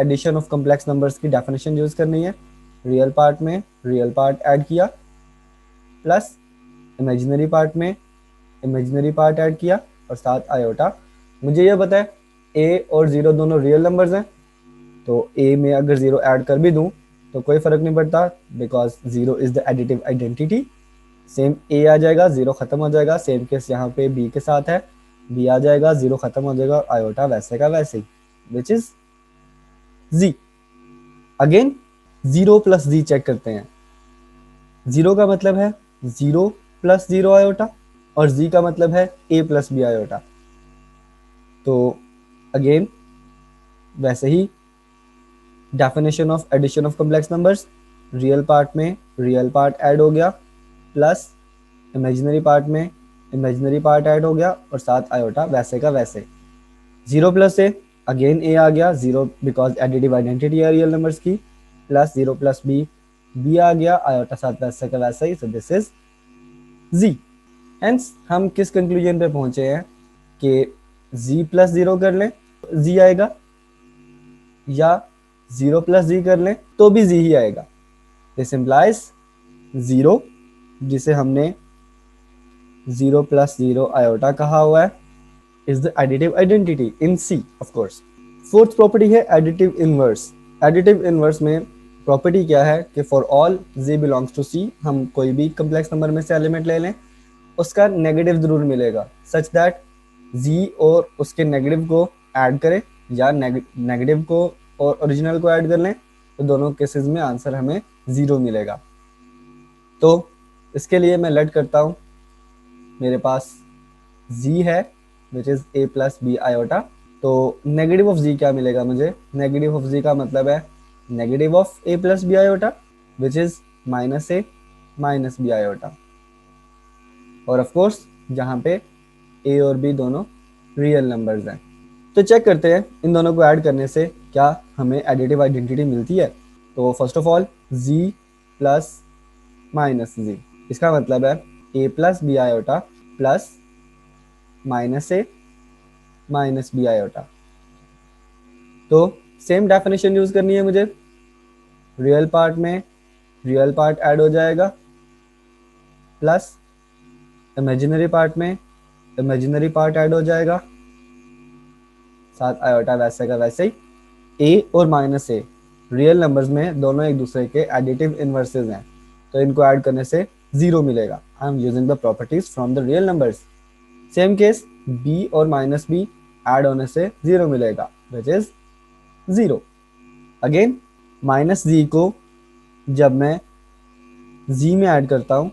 एडिशन ऑफ कम्प्लेक्स नंबर्स की डेफिनेशन यूज करनी है। रियल पार्ट में रियल पार्ट ऐड किया प्लस इमेजिनरी पार्ट में इमेजिनरी पार्ट ऐड किया और साथ आयोटा। मुझे यह पता है A और 0 दोनों रियल नंबर्स हैं, तो A में अगर 0 ऐड कर भी दूं तो कोई फर्क नहीं पड़ता, because 0 is the additive identity. Same A आ जाएगा, 0 खत्म हो जाएगा। सेम केस यहाँ पे B के साथ है, B आ जाएगा, 0 खत्म हो जाएगा, आयोटा वैसे का वैसे ही, which is Z। Again 0 plus Z check करते हैं। 0 का मतलब है 0 प्लस 0 आयोटा और Z का मतलब है A प्लस B आयोटा। तो अगेन वैसे ही definition of addition of complex numbers, real part में रियल पार्ट ऐड हो गया प्लस इमेजिनरी पार्ट में इमेजिनरी पार्ट ऐड हो गया और साथ आयोटा वैसे का वैसे। 0 प्लस ए, अगेन ए आ गया, 0 बिकॉज एडिटिव आइडेंटिटी है रियल नंबर्स की, प्लस 0 प्लस बी, बी आ गया, आयोटा साथ वैसे का वैसा ही, so this is z. Hence हम किस कंक्लूजन पे पहुंचे हैं कि z प्लस 0 कर लें z आएगा, या 0 प्लस z कर लें तो भी z ही आएगा। दिस इम्प्लाइज 0, जिसे हमने 0 प्लस 0 आयोटा कहा हुआ है, is the additive identity in C of course. Fourth property है एडिटिव इनवर्स। एडिटिव इनवर्स में प्रॉपर्टी क्या है कि for all z belongs to C, हम कोई भी कम्प्लेक्स नंबर में से एलिमेंट ले लें, उसका नेगेटिव जरूर मिलेगा, सच दैट z और उसके नेगेटिव को ऐड करें या नेगेटिव को और ओरिजिनल को ऐड कर लें, तो दोनों केसेस में आंसर हमें 0 मिलेगा। तो इसके लिए मैं लेट करता हूँ, मेरे पास z है which is a plus B iota, तो नेगेटिव ऑफ z क्या मिलेगा मुझे, नेगेटिव ऑफ z का मतलब है negative of a plus B iota which is minus a minus B iota. और ऑफ कोर्स जहाँ पे a और b दोनों रियल नंबर्स हैं। तो चेक करते हैं इन दोनों को ऐड करने से क्या हमें एडिटिव आइडेंटिटी मिलती है। तो first of all z plus minus z, इसका मतलब है a plus B iota plus minus A minus B iota. तो सेम डेफिनेशन यूज करनी है मुझे, रियल पार्ट में रियल पार्ट ऐड हो जाएगा प्लस इमेजिनरी पार्ट में इमेजिनरी पार्ट ऐड हो जाएगा, साथ आयोटा वैसे का वैसे ही। ए और माइनस ए रियल नंबर्स में दोनों एक दूसरे के एडिटिव इनवर्सेस हैं, तो इनको ऐड करने से 0 मिलेगा। I am using the properties from the real numbers. Same case b और माइनस बी ऐड होने से 0 मिलेगा विच इज 0। अगेन माइनस z को जब मैं z में ऐड करता हूँ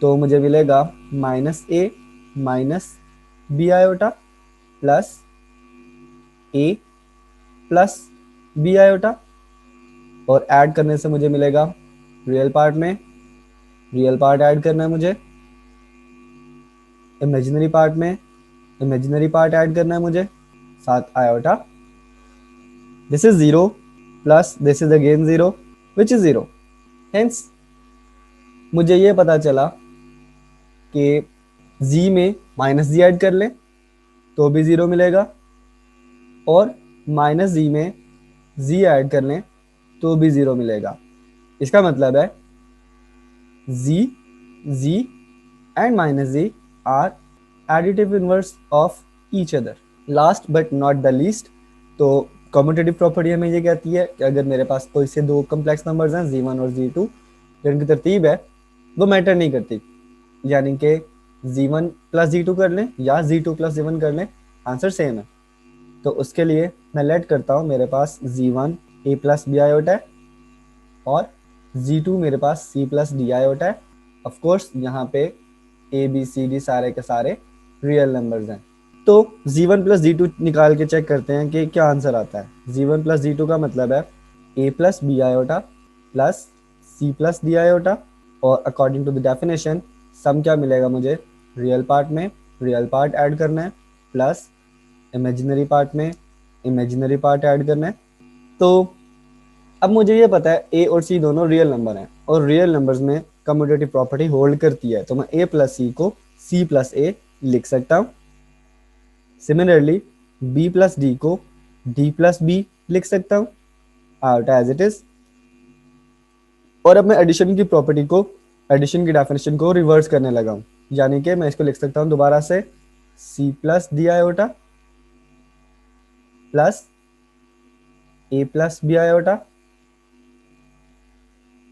तो मुझे मिलेगा minus a minus B iota plus a plus B iota, और ऐड करने से मुझे मिलेगा रियल पार्ट में रियल पार्ट ऐड करना है मुझे, इमेजिनरी पार्ट में इमेजिनरी पार्ट ऐड करना है मुझे, साथ iota. This is 0 plus this is again 0 which is 0। Hence मुझे ये पता चला कि z में माइनस z ऐड कर लें तो भी 0 मिलेगा, और माइनस z में z ऐड कर लें तो भी 0 मिलेगा। इसका मतलब है z and minus z are additive inverse of each other. Last but not the least, तो कम्यूटेटिव प्रॉपर्टी हमें ये कहती है कि अगर मेरे पास कोई से दो कम्प्लेक्स नंबर्स हैं z1 और z2, तो इनकी तरतीब है वो मैटर नहीं करती, यानी कि z1 प्लस z2 कर लें या z2 प्लस z1 कर लें, आंसर सेम है। तो उसके लिए मैं लेट करता हूँ, मेरे पास z1 a plus B iota है और z2 मेरे पास c प्लस डी आयोटा है। ऑफकोर्स यहाँ पे a b c d सारे के सारे रियल नंबर्स हैं। तो z1 प्लस z2 निकाल के चेक करते हैं कि क्या आंसर आता है। z1 प्लस z2 का मतलब है a plus B iota plus c plus D iota, और according to the definition sum क्या मिलेगा मुझे, रियल पार्ट में रियल पार्ट ऐड करना है प्लस इमेजिनरी पार्ट में इमेजिनरी पार्ट ऐड करना है। तो अब मुझे ये पता है a और c दोनों रियल नंबर हैं और रियल नंबर्स में कम्यूटेटिव प्रॉपर्टी होल्ड करती है, तो मैं a प्लस c को c प्लस a लिख सकता हूँ। सिमिलरली b प्लस d को d प्लस b लिख सकता हूँ आउटा एज इट इज। और अब मैं एडिशन की प्रॉपर्टी को एडिशन की डेफिनेशन को रिवर्स करने लगा हूँ, यानी कि मैं इसको लिख सकता हूँ दोबारा से c plus D iota plus a plus B iota.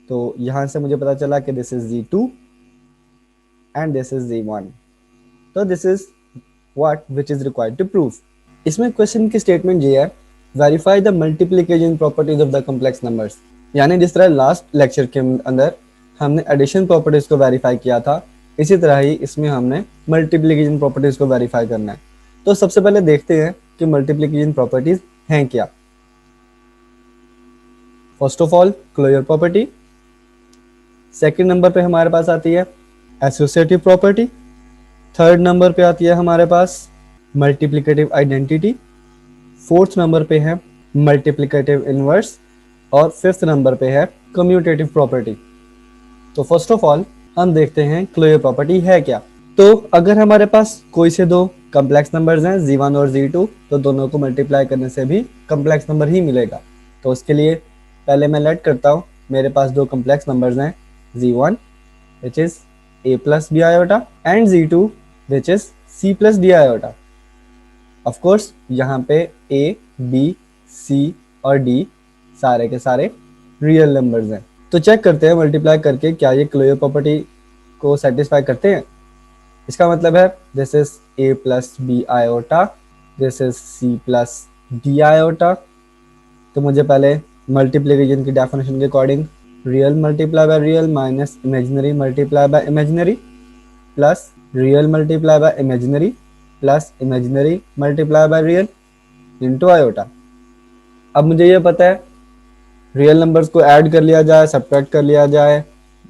तो यहां से मुझे पता चला कि this is z2 and this is z1, तो this is what which is required to prove. इसमें क्वेश्चन की स्टेटमेंट ये है, verify the multiplication properties of the complex numbers. यानी जिस तरह लास्ट लेक्चर के अंदर हमने एडिशन प्रॉपर्टीज को वेरीफाई किया था, इसी तरह ही इसमें हमने मल्टीप्लिकेशन प्रॉपर्टीज को वेरीफाई करना है। तो सबसे पहले देखते हैं कि मल्टीप्लिकेशन प्रॉपर्टीज हैं क्या। First of all closure property, second number पे हमारे पास आती है एसोसिएटिव प्रॉपर्टी, थर्ड नंबर पे आती है हमारे पास मल्टीप्लिकेटिव आइडेंटिटी, फोर्थ नंबर पे है मल्टीप्लिकेटिव इनवर्स और फिफ्थ नंबर पे है कम्यूटेटिव प्रॉपर्टी। तो फर्स्ट ऑफ ऑल हम देखते हैं क्लोजर प्रॉपर्टी है क्या। तो अगर हमारे पास कोई से दो कम्प्लेक्स नंबर्स हैं z1 और z2, तो दोनों को मल्टीप्लाई करने से भी कम्प्लेक्स नंबर ही मिलेगा। तो उसके लिए पहले मैं लेट करता हूँ, मेरे पास दो कम्प्लेक्स नंबर्स हैं z1 which is a plus b iota and z2 which is c plus d iota। Of course यहाँ पे a, b, c और d सारे के सारे रियल नंबर्स हैं। तो चेक करते हैं मल्टीप्लाई करके क्या ये क्लोजर प्रॉपर्टी को सेटिस्फाई करते हैं। इसका मतलब है this is a plus B iota, this is c plus d iota. तो मुझे पहले मल्टीप्लिकेशन की डेफिनेशन के according real multiply by real minus imaginary multiply by imaginary plus real multiply by imaginary plus imaginary multiply by real into iota. अब मुझे ये पता है रियल नंबर्स को ऐड कर लिया जाए, सब्ट्रैक्ट कर लिया जाए,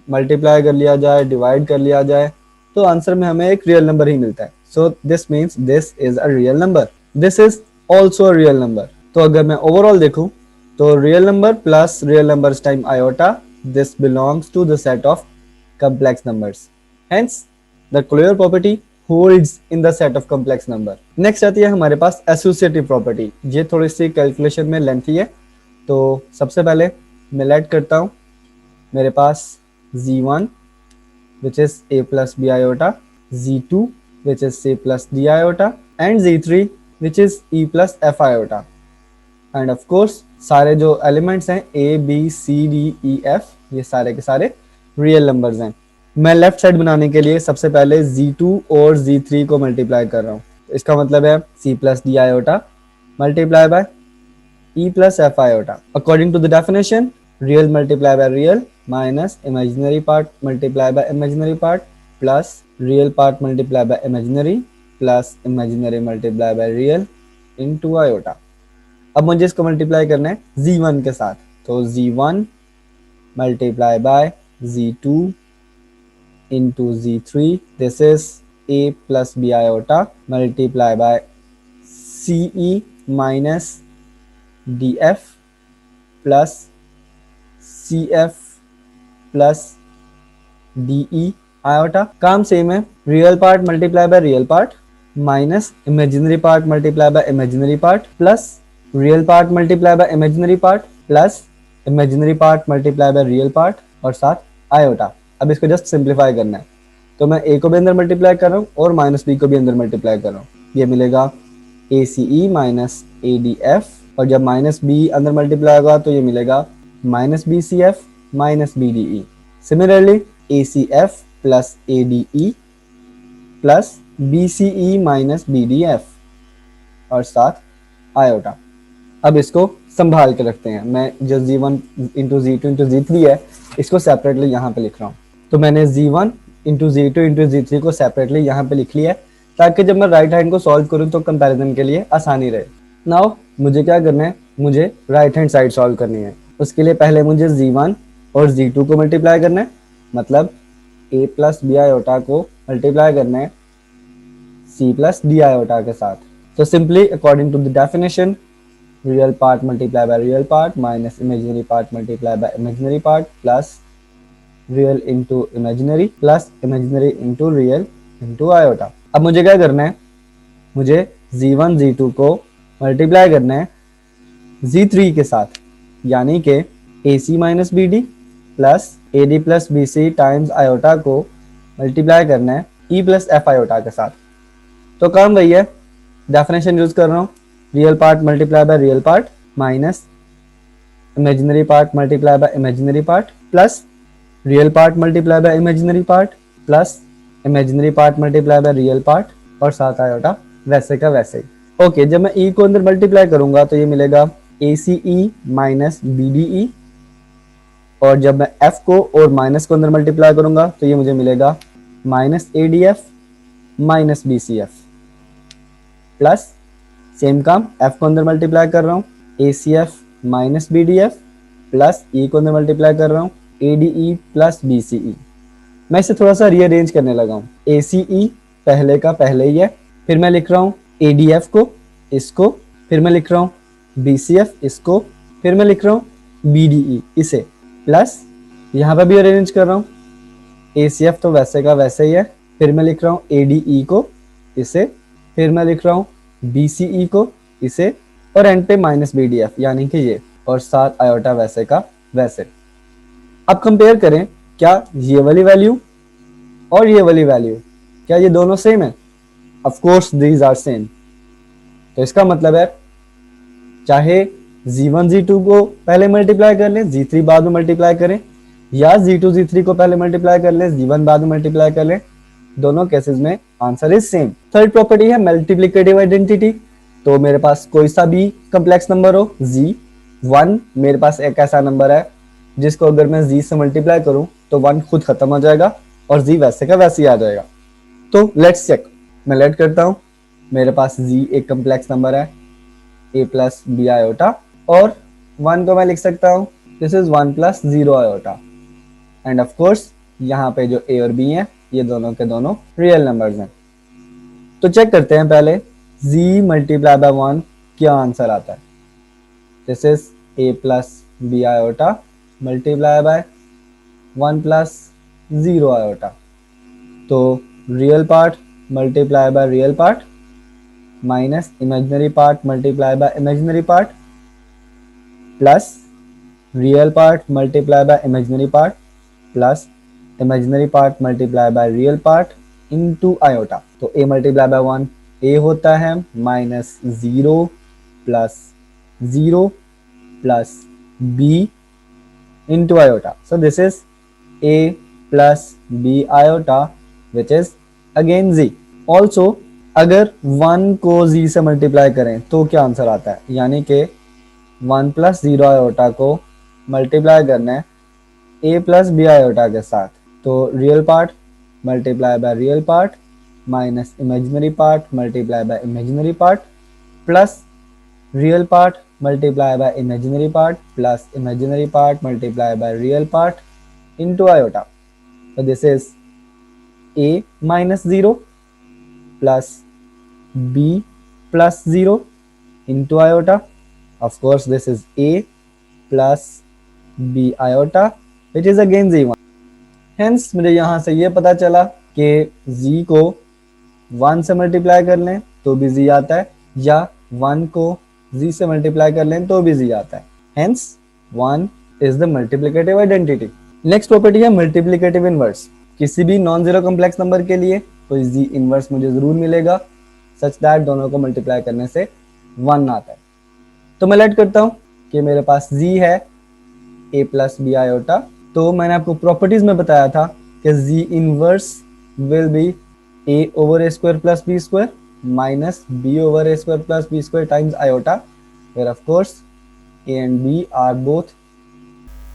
मल्टीप्लाई कर लिया जाए, डिवाइड कर लिया जाए, तो आंसर में हमें एक रियल नंबर ही मिलता है। So this means this is a real number, this is also a real number. तो अगर मैं ओवरऑल देखूं तो real number plus real numbers time iota, this belongs to the set of complex numbers, hence the closure property holds in the set of complex number। Next आती है हमारे पास associative property. ये थोड़ी सी कैलकुलेशन में lengthy है, तो सबसे पहले मैं लेट करता हूँ, मेरे पास z1 which is a plus b iota, z2 which is c plus d iota and z3 which is e plus f iota। And of course सारे जो एलिमेंट्स हैं a b c d e f ये सारे के सारे real numbers हैं। मैं left side बनाने के लिए सबसे पहले z2 और z3 को मल्टीप्लाई कर रहा हूँ। इसका मतलब है c plus D iota multiply by e plus F iota. According to the definition real multiply by real minus imaginary part multiply by imaginary part plus real part multiply by imaginary plus imaginary multiply by real into iota. अब मुझे इसको multiply करना है z1 के साथ, तो z1 multiply by z2 into z3, this is a plus b iota multiply by ce minus df plus cf plus de iota। काम same है, real part multiply by real part minus imaginary part multiply by imaginary part plus real part multiply by imaginary part plus imaginary part multiply by real part और साथ iota. अब इसको just simplify करना है, तो मैं a को भी अंदर मल्टीप्लाई कर रहा हूँ और माइनस b को भी अंदर मल्टीप्लाई कर रहा हूँ। ये मिलेगा ACE माइनस ADF, और जब माइनस b अंदर मल्टीप्लाई होगा तो ये मिलेगा minus BCF minus BDE। Similarly ACF plus ADE plus BCE minus BDF और साथ आयोटा। अब इसको संभाल के रखते हैं, मैं जो z1 into z2 into z3 है इसको सेपरेटली यहाँ पे लिख रहा हूँ। तो मैंने z1 into z2 into z3 को सेपरेटली यहाँ पे लिख लिया है, ताकि जब मैं राइट हैंड को सॉल्व करूँ तो कंपैरिजन के लिए आसानी रहे। नाउ मुझे क्या करना है, मुझे राइट हैंड साइड सॉल्व करनी है। उसके लिए पहले मुझे z1 और z2 को मल्टीप्लाई करना है, मतलब a प्लस बी आयोटा को मल्टीप्लाई करना है c प्लस डी आयोटा के साथ। तो simply according to the definition real part multiply by real part minus imaginary part multiply by imaginary part plus real into imaginary plus imaginary into real into iota. अब मुझे क्या करना है, मुझे z1 z2 को मल्टीप्लाई करना है z3 के साथ, यानी कि AC minus B D plus A D plus B C times iota को मल्टीप्लाई करना है E प्लस एफ आयोटा के साथ। तो काम वही है, डेफिनेशन यूज कर रहा हूँ, real part multiply by real part minus imaginary part multiply by imaginary part plus real part multiply by imaginary part plus imaginary part multiply by real part और साथ आयोटा वैसे का वैसे ही। ओके, जब मैं E को अंदर मल्टीप्लाई करूंगा तो ये मिलेगा ACE माइनस BDE, और जब मैं F को और माइनस को अंदर मल्टीप्लाई करूंगा तो ये मुझे मिलेगा minus ADF minus BCF plus same काम F को अंदर मल्टीप्लाई कर रहा हूँ ACF minus BDF plus e को मैं मल्टीप्लाई कर रहा हूँ a d e plus B c e. मैं इसे थोड़ा सा रीअरेंज करने लगा हूँ। ए सी ई पहले का पहले ही है, फिर मैं लिख रहा हूँ ए डी एफ को, इसको, फिर मैं लिख रहा हूँ बी सी एफ इसको, फिर मैं लिख रहा हूँ बी डी ई इसे, प्लस यहाँ पे भी अरेंज कर रहा हूँ ए सी एफ तो वैसे का वैसे ही है, फिर मैं लिख रहा हूँ ए डी ई को इसे, फिर मैं लिख रहा हूँ बी सी ई को इसे, और एंड पे माइनस बी डी एफ यानी कि ये, और साथ आयोटा वैसे का वैसे। अब कंपेयर करें, क्या ये वाली वैल्यू और ये वाली वैल्यू, क्या ये दोनों सेम है? Of course these are same. तो इसका मतलब है चाहे Z1 Z2 को पहले मल्टीप्लाई कर लें, Z3 बाद में मल्टीप्लाई करें, या Z2 Z3 को पहले मल्टीप्लाई कर लें, Z1 बाद में मल्टीप्लाई कर लें, दोनों केसेस में answer is same. Third property है मल्टीप्लिकेटिव आइडेंटिटी। तो मेरे पास कोई सा भी कम्प्लेक्स नंबर हो, Z1 मेरे पास एक ऐसा नंबर है जिसको अगर मैं Z से मल्टीप्लाई करूं तो 1 खुद खत्म हो जाएगा और Z वैसे का वैसे ही आ जाएगा। तो लेट्स चेक, मैं लेट करता हूं, मेरे पास Z एक कम्प्लेक्स नंबर है a प्लस बी आयोटा, और 1 को मैं लिख सकता हूँ this is 1 plus 0 iota, and of course यहाँ पे जो a और b हैं ये दोनों के दोनों रियल नंबर्स हैं। तो चेक करते हैं पहले z मल्टीप्लाई बाय 1 क्या आंसर आता है। This is a plus B iota multiply by 1 plus 0 iota. तो real part multiply by real part minus imaginary part multiply by imaginary part plus real part multiply by imaginary part plus imaginary part multiply by real part into iota. तो a multiply by 1 a होता है minus 0 plus 0 plus b into iota. So this is a plus b iota which is again z. Also अगर 1 को z से multiply करें तो क्या answer आता है, यानी कि 1 प्लस 0 आयोटा को मल्टीप्लाई करना है a प्लस बी आयोटा के साथ। तो real part multiply by real part minus imaginary part multiply by imaginary part plus real part multiply by imaginary part plus imaginary part multiply by real part into iota. So this is a minus 0 plus b plus 0 into iota. Of course this is a plus b iota which is again z1. Hence मुझे यहाँ से ये पता चला कि z को 1 से multiply कर लें तो भी z आता है, या 1 को z से मल्टीप्लाई कर लें तो भी z आता है। Hence 1 is the multiplicative identity. Next property है मल्टीप्लिकेटिव इनवर्स। किसी भी नॉन जीरो कॉम्प्लेक्स नंबर के लिए कोई z इनवर्स मुझे जरूर मिलेगा सच दैट दोनों को मल्टीप्लाई करने से 1 आता है। तो मैं लेट करता हूँ कि मेरे पास z है a प्लस बी आयोटा। तो मैंने आपको प्रॉपर्टीज में बताया था कि z inverse will be a over a square plus b square minus b over a square plus b square times iota, where of course a and b are both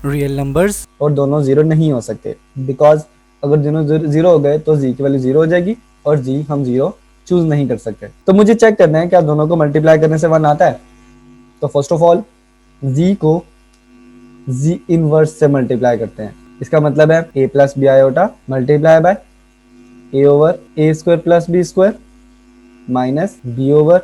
real numbers और दोनों zero नहीं हो सकते, because अगर दोनों zero हो गए तो z की वैल्यू जीरो हो जाएगी और z हम जीरो चूज नहीं कर सकते। तो मुझे चेक करना है क्या दोनों को मल्टीप्लाई करने से 1 आता है। तो फर्स्ट ऑफ ऑल z को z इनवर्स से मल्टीप्लाई करते हैं। इसका मतलब है a plus B iota multiply by a over a square plus B square minus B over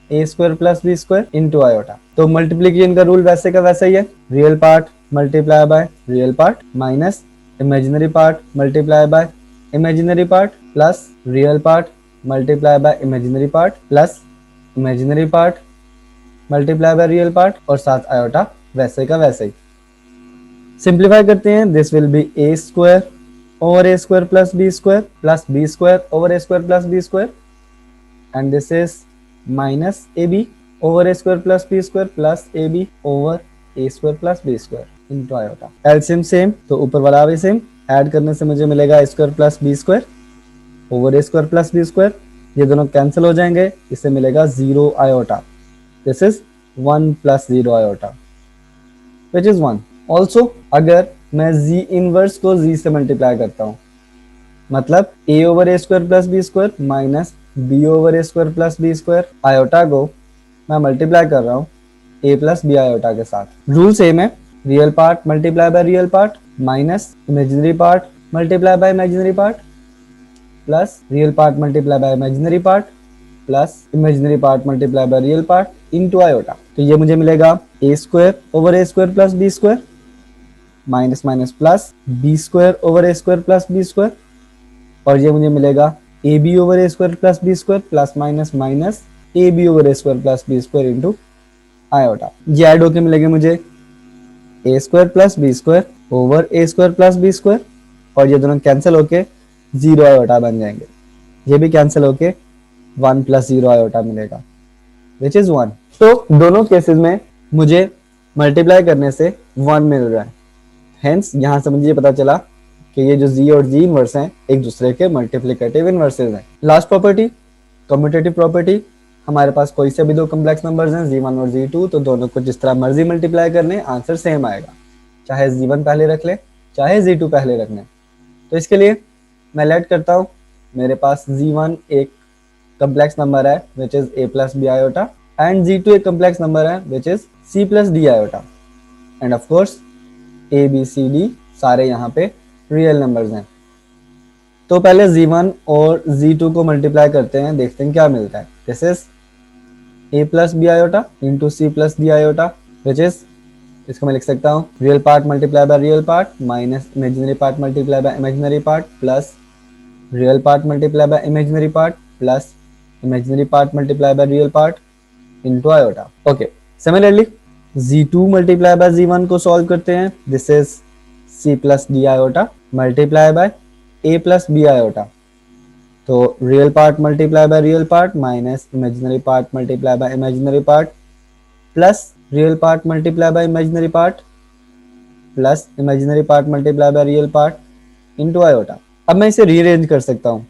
A square plus B square into iota. तो मल्टीप्लीकेशन का rule वैसे का वैसा ही है, real part multiply by real part minus imaginary part multiply by imaginary part plus real part multiply by imaginary part plus imaginary part multiply by real part और साथ iota वैसे का वैसे ही। सिंप्लीफाई करते हैं, this will be A square over A square plus B square plus B square over A square plus B square, and this is minus ab over a square plus b square plus ab over a square plus b square into iota. LCM same तो ऊपर वाला भी same, add करने से मुझे मिलेगा a square plus b square over a square plus b square, ये दोनों कैंसिल हो जाएंगे, इससे मिलेगा 0 iota. This is 1 plus 0 iota which is 1. Also अगर मैं z इनवर्स को z से मल्टीप्लाई करता हूँ, मतलब a over a square plus b square minus B over A square plus B square, iota को मैं मल्टीप्लाई कर रहा हूँ ए प्लस बी आयोटा के साथ। रूल सेम है, real part multiply by real part minus imaginary part multiply by imaginary part plus real part multiply by imaginary part plus imaginary part multiply by real part into iota. तो ये मुझे मिलेगा a square over A square plus B square minus minus plus B square over A square plus B square, और ये मुझे मिलेगा a b over A square plus B square plus minus minus a b over A square plus B square into iota. ये add होके मिलेगा मुझे a square plus B square over A square plus B square, और ये दोनों cancel होके 0 iota बन जाएंगे। ये भी कैंसिल होके 1 प्लस 0 आयोटा मिलेगा विच इज 1। तो दोनों केसेस में मुझे मल्टीप्लाई करने से 1 मिल रहा है। हेंस यहाँ से मुझे ये पता चला कि ये जो z और g इनवर्स हैं एक दूसरे के मल्टीप्लिकेटिव इनवर्सेस हैं। लास्ट प्रॉपर्टी कम्यूटेटिव प्रॉपर्टी, हमारे पास कोई से भी दो कॉम्प्लेक्स नंबर्स हैं z1 और z2, तो दोनों को जिस तरह मर्जी मल्टीप्लाई करने आंसर सेम आएगा, चाहे z1 पहले रख ले चाहे z2 पहले रख लें। तो इसके लिए मैं लेट करता हूँ, मेरे पास z1 एक कॉम्प्लेक्स नंबर है which is a plus B iota and z2 एक कॉम्प्लेक्स नंबर है which is c plus D iota, and of course a b c d सारे यहाँ पे रियल नंबर्स हैं। तो पहले z1 और z2 को मल्टीप्लाई करते हैं, देखते हैं क्या मिलता है। This is a plus B iota into C plus D iota which is, इसको मैं लिख सकता हूँ real part multiply by real part minus imaginary part multiply by imaginary part plus real part multiply by imaginary part plus imaginary part multiply by real part into iota. Okay, similarly z2 multiply by z1 को solve करते हैं। This is c plus D iota multiply by a plus B iota, तो real part multiply by real part minus imaginary part multiply by imaginary part plus real part multiply by imaginary part plus imaginary part multiply by real part into iota. अब मैं इसे rearrange कर सकता हूँ,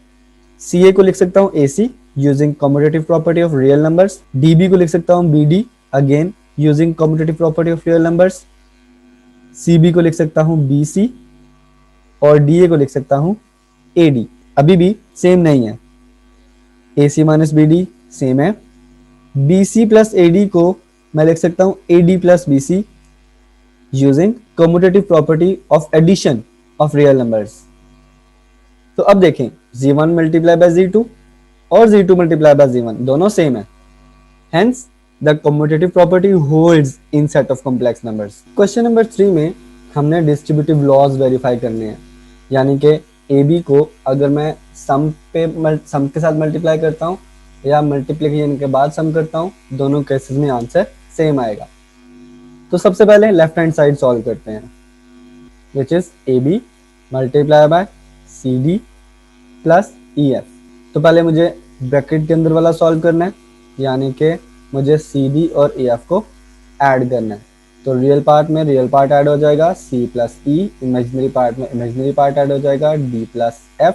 ca को लिख सकता हूँ ac using commutative property of real numbers, db को लिख सकता हूँ bd again using commutative property of real numbers, cb को लिख सकता हूँ bc और da को लिख सकता हूँ ad। अभी भी सेम नहीं है, ac माइनस bd सेम है, bc प्लस ad को मैं लिख सकता हूँ ad plus bc using commutative property of addition of real numbers. तो अब देखें z1 मल्टीप्लाई बाय z2 और z2 मल्टीप्लाई बाय z1 दोनों सेम है, hence the commutative property holds in set of complex numbers. Question number 3 में हमने distributive laws verify करने हैं, यानी कि AB को अगर मैं सम के साथ मल्टीप्लाई करता हूँ या मल्टीप्लिकेशन के बाद सम करता हूँ, दोनों केसेस में आंसर सेम आएगा। तो सबसे पहले लेफ्ट हैंड साइड सॉल्व करते हैं which is AB multiply by CD plus EF। तो पहले मुझे ब्रैकेट के अंदर वाला सॉल्व करना है, यानी कि मुझे CD और EF को ऐड करना है। तो रियल पार्ट में रियल पार्ट ऐड हो जाएगा C plus E, imaginary part में इमेजिनरी पार्ट ऐड हो जाएगा D प्लस F।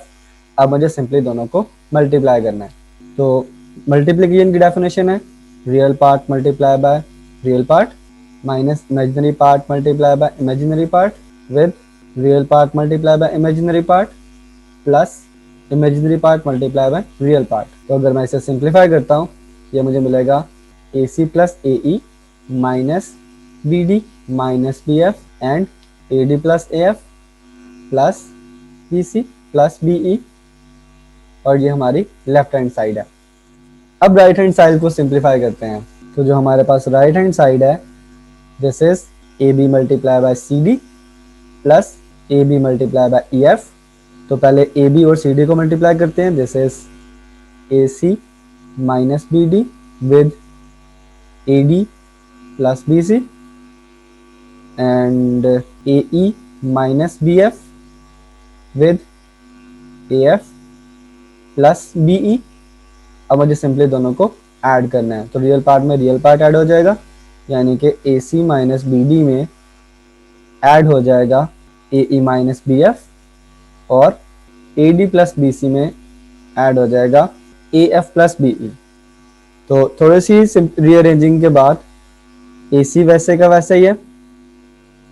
अब मुझे सिंपली दोनों को मल्टीप्लाई करना है। तो मल्टीप्लिकेशन की डेफिनेशन है real part multiply by real part minus imaginary part multiply by imaginary part with real part multiply by imaginary part plus imaginary part multiply by real part. तो अगर मैं इसे सिंप्लीफाई करता हूँ, ये मुझे मिलेगा AC plus AE minus BD minus BF and AD plus AF plus BC plus BE, और ये हमारी लेफ्ट हैंड साइड है। अब राइट हैंड साइड को सिंप्लीफाई करते हैं। तो जो हमारे पास राइट हैंड साइड है this is AB multiply by CD plus AB multiply by EF। तो पहले AB और CD को मल्टीप्लाई करते हैं, this is AC minus BD with AD plus BC and AE minus BF with AF plus BE। अब मुझे simply दोनों को ऐड करना है, तो रियल पार्ट में रियल पार्ट ऐड हो जाएगा, यानी कि AC माइनस BD में ऐड हो जाएगा AE माइनस BF और AD प्लस BC में ऐड हो जाएगा AF प्लस BE। तो थोड़ी सी रीअरेंजिंग के बाद AC वैसे का वैसा ही है,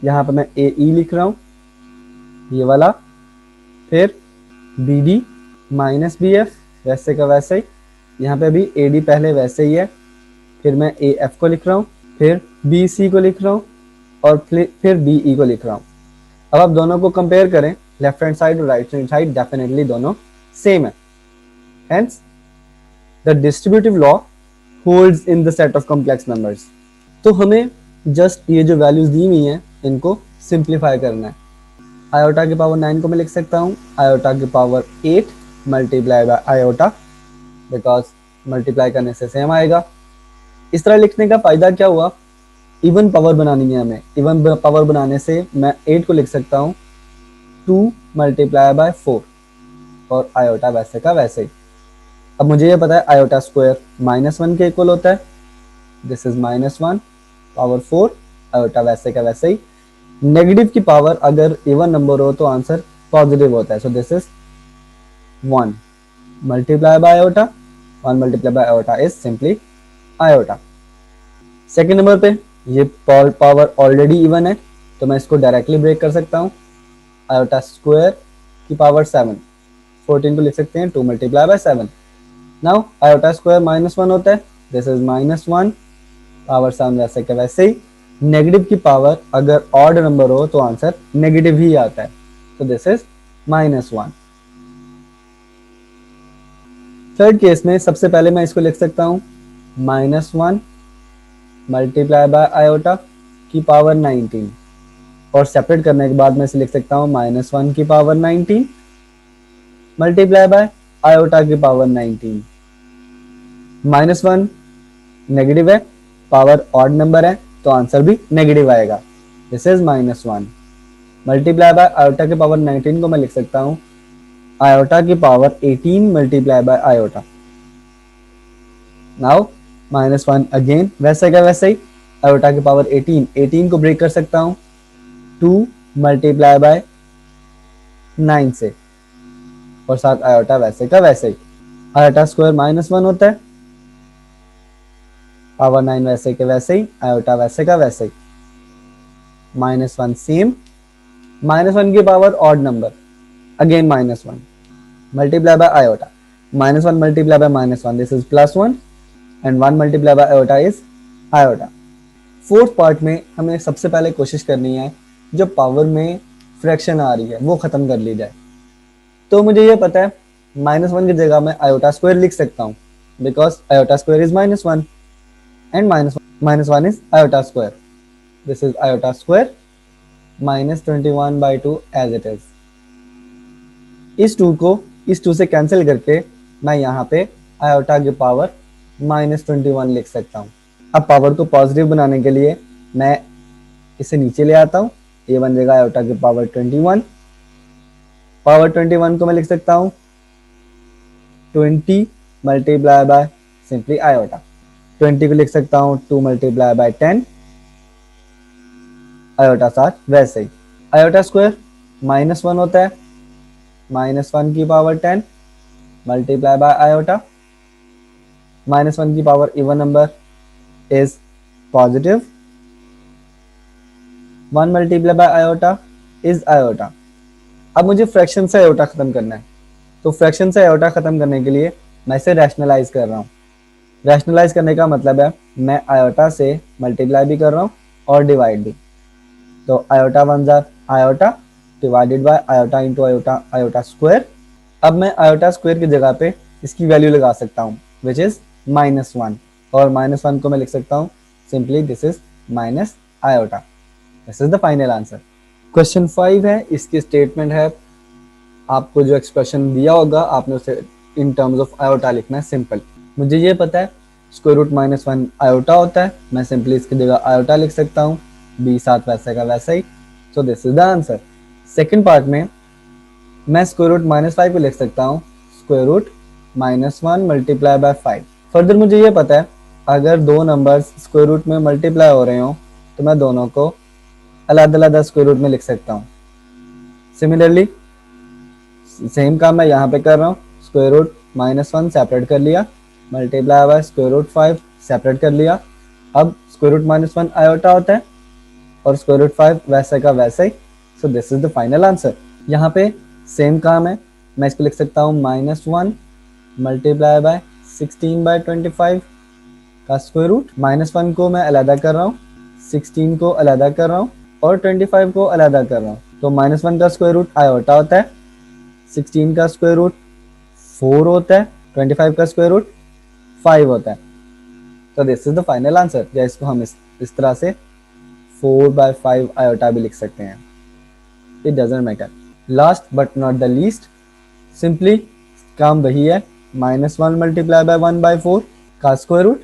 यहाँ पे मैं AE लिख रहा हूँ ये वाला, फिर BD माइनस BF वैसे का वैसे ही, यहाँ पे भी AD पहले वैसे ही है, फिर मैं AF को लिख रहा हूँ, फिर BC को लिख रहा हूँ और फिर बी ई को लिख रहा हूँ। अब आप दोनों को कंपेयर करें, लेफ्ट हैंड साइड और राइट हैंड साइड, डेफिनेटली दोनों सेम है। Hence the distributive law holds in the set of complex numbers. तो हमें जस्ट ये जो वैल्यूज दी हुई हैं इनको सिंप्लीफाई करना है। आयोटा की पावर 9 को मैं लिख सकता हूँ आयोटा की power 8 multiply by iota, because multiply करने से सेम आएगा। इस तरह लिखने का फायदा क्या हुआ, इवन पावर बनानी है हमें। इवन पावर बनाने से मैं 8 को लिख सकता हूँ 2 मल्टीप्लाई बाय 4 और आयोटा वैसे का वैसे ही। अब मुझे ये पता है आयोटा स्क्वायर -1 के इक्वल होता है, दिस इज -1 पावर 4, आयोटा वैसे का वैसे ही। नेगेटिव की पावर अगर इवन नंबर हो तो आंसर पॉजिटिव होता है, so this is 1 multiply by iota, 1 multiply by iota is simply iota. Second number पे ये पावर ऑलरेडी इवन है तो मैं इसको डायरेक्टली ब्रेक कर सकता हूँ। आयोटा स्क्वायर की पावर 7, 14 को लिख सकते हैं 2 multiply by 7। Now iota square -1 होता है, दिस इज -1 पावर 7 वैसे के वैसे ही। नेगेटिव की पावर अगर ऑड नंबर हो तो आंसर नेगेटिव ही आता है, तो दिस इज -1। थर्ड केस में सबसे पहले मैं इसको लिख सकता हूँ -1 मल्टीप्लाई बाय आयोटा की पावर 19 और सेपरेट करने के बाद मैं इसे लिख सकता हूँ -1 की पावर 19 मल्टीप्लाई बाय आयोटा की पावर 19। -1 नेगेटिव है, पावर ऑड नंबर है तो आंसर भी नेगेटिव आएगा, this is -1 multiply by iota की पावर 19 को मैं लिख सकता हूँ आयोटा की power 18 multiply by iota. Now -1 again वैसे का वैसे ही, आयोटा की पावर 18 को ब्रेक कर सकता हूँ 2 मल्टीप्लाई बाय 9 से और साथ आयोटा वैसे का वैसे ही। आयोटा स्क्वायर -1 होता है, पावर 9 वैसे के वैसे ही, आयोटा वैसे का वैसे ही। -1 सेम, -1 की power odd number again -1 multiply by iota, -1 multiply by -1 this is +1 and 1 multiply by iota is iota. Fourth part में हमें सबसे पहले कोशिश करनी है जो पावर में फ्रैक्शन आ रही है वो खत्म कर ली जाए। तो मुझे ये पता है -1 की जगह मैं आयोटा स्क्वायर लिख सकता हूँ, because iota square is -1 and -1 is iota square. This is iota square -21/2 as it is. इस 2 को इस 2 से कैंसिल करके मैं यहाँ पे आयोटा की पावर -21 लिख सकता हूँ। अब पावर को पॉजिटिव बनाने के लिए मैं इसे नीचे ले आता हूँ, ये बन जाएगा आयोटा की पावर 21। पावर 21 को मैं लिख सकता हूँ 20 मल्टीप्लाई बाय सिंपली आयोटा। 20 को लिख सकता हूँ 2 मल्टीप्लाई बाय 10 आयोटा साथ वैसे ही। आयोटा स्क्वायर -1 होता है, -1 की पावर 10 मल्टीप्लाई बाय आयोटा। -1 की power even number is positive, 1 multiply by iota is iota. अब मुझे फ्रैक्शन से आयोटा खत्म करना है, तो फ्रैक्शन से आयोटा खत्म करने के लिए मैं इसे रैशनलाइज कर रहा हूँ। रैशनलाइज करने का मतलब है मैं आयोटा से मल्टीप्लाई भी कर रहा हूँ और डिवाइड भी। तो iota 1 jar iota divided bye iota into iota, iota square. अब मैं आयोटा स्क्वायर की जगह पे इसकी वैल्यू लगा सकता हूँ विच इज -1 और -1 को मैं लिख सकता हूँ simply this is minus iota. This is the final answer. Question 5 है, इसकी स्टेटमेंट है आपको जो एक्सप्रेशन दिया होगा आपने उसे इन टर्म्स ऑफ आयोटा लिखना है। सिंपल मुझे ये पता है स्क्वायर रूट -1 आयोटा होता है, मैं सिंपली इसकी जगह आयोटा लिख सकता हूँ, बी साथ वैसे का वैसे ही। So this is the answer. Second part में मैं स्क्वायर रूट -5 को लिख सकता हूँ square root -1 multiply by 5। Further मुझे ये पता है अगर दो नंबर्स स्क्वायर रूट में मल्टीप्लाई हो रहे हो तो मैं दोनों को अलग अलग स्क्वायर रूट में लिख सकता हूँ। सिमिलरली सेम काम मैं यहाँ पे कर रहा हूँ, स्क्वायर रूट -1 सेपरेट कर लिया, multiply by square root 5 separate कर लिया। अब स्क्वायर रूट -1 आयोटा होता है और स्क्वायर रूट 5 वैसे का वैसे ही। So this is the final answer. यहाँ पे सेम काम है, मैं इसको लिख सकता हूँ -1 मल्टीप्लाई बाय 16/25 का स्क्वायर रूट। -1 को मैं अलग कर रहा हूँ, 16 को अलहदा कर रहा हूँ और 25 को अलहदा कर रहा हूँ। तो -1 का स्क्वायर रूट आयोटा होता है, 16 का स्क्वायर रूट 4 होता है, 25 का स्क्वायर रूट 5 होता है। तो this is the final answer, या इसको हम इस तरह से 4/5 आयोटा भी लिख सकते हैं। It doesn't matter. Last but not the least, simply काम वही है, -1 मल्टीप्लाई बाय 1/4 का स्क्वायर रूट,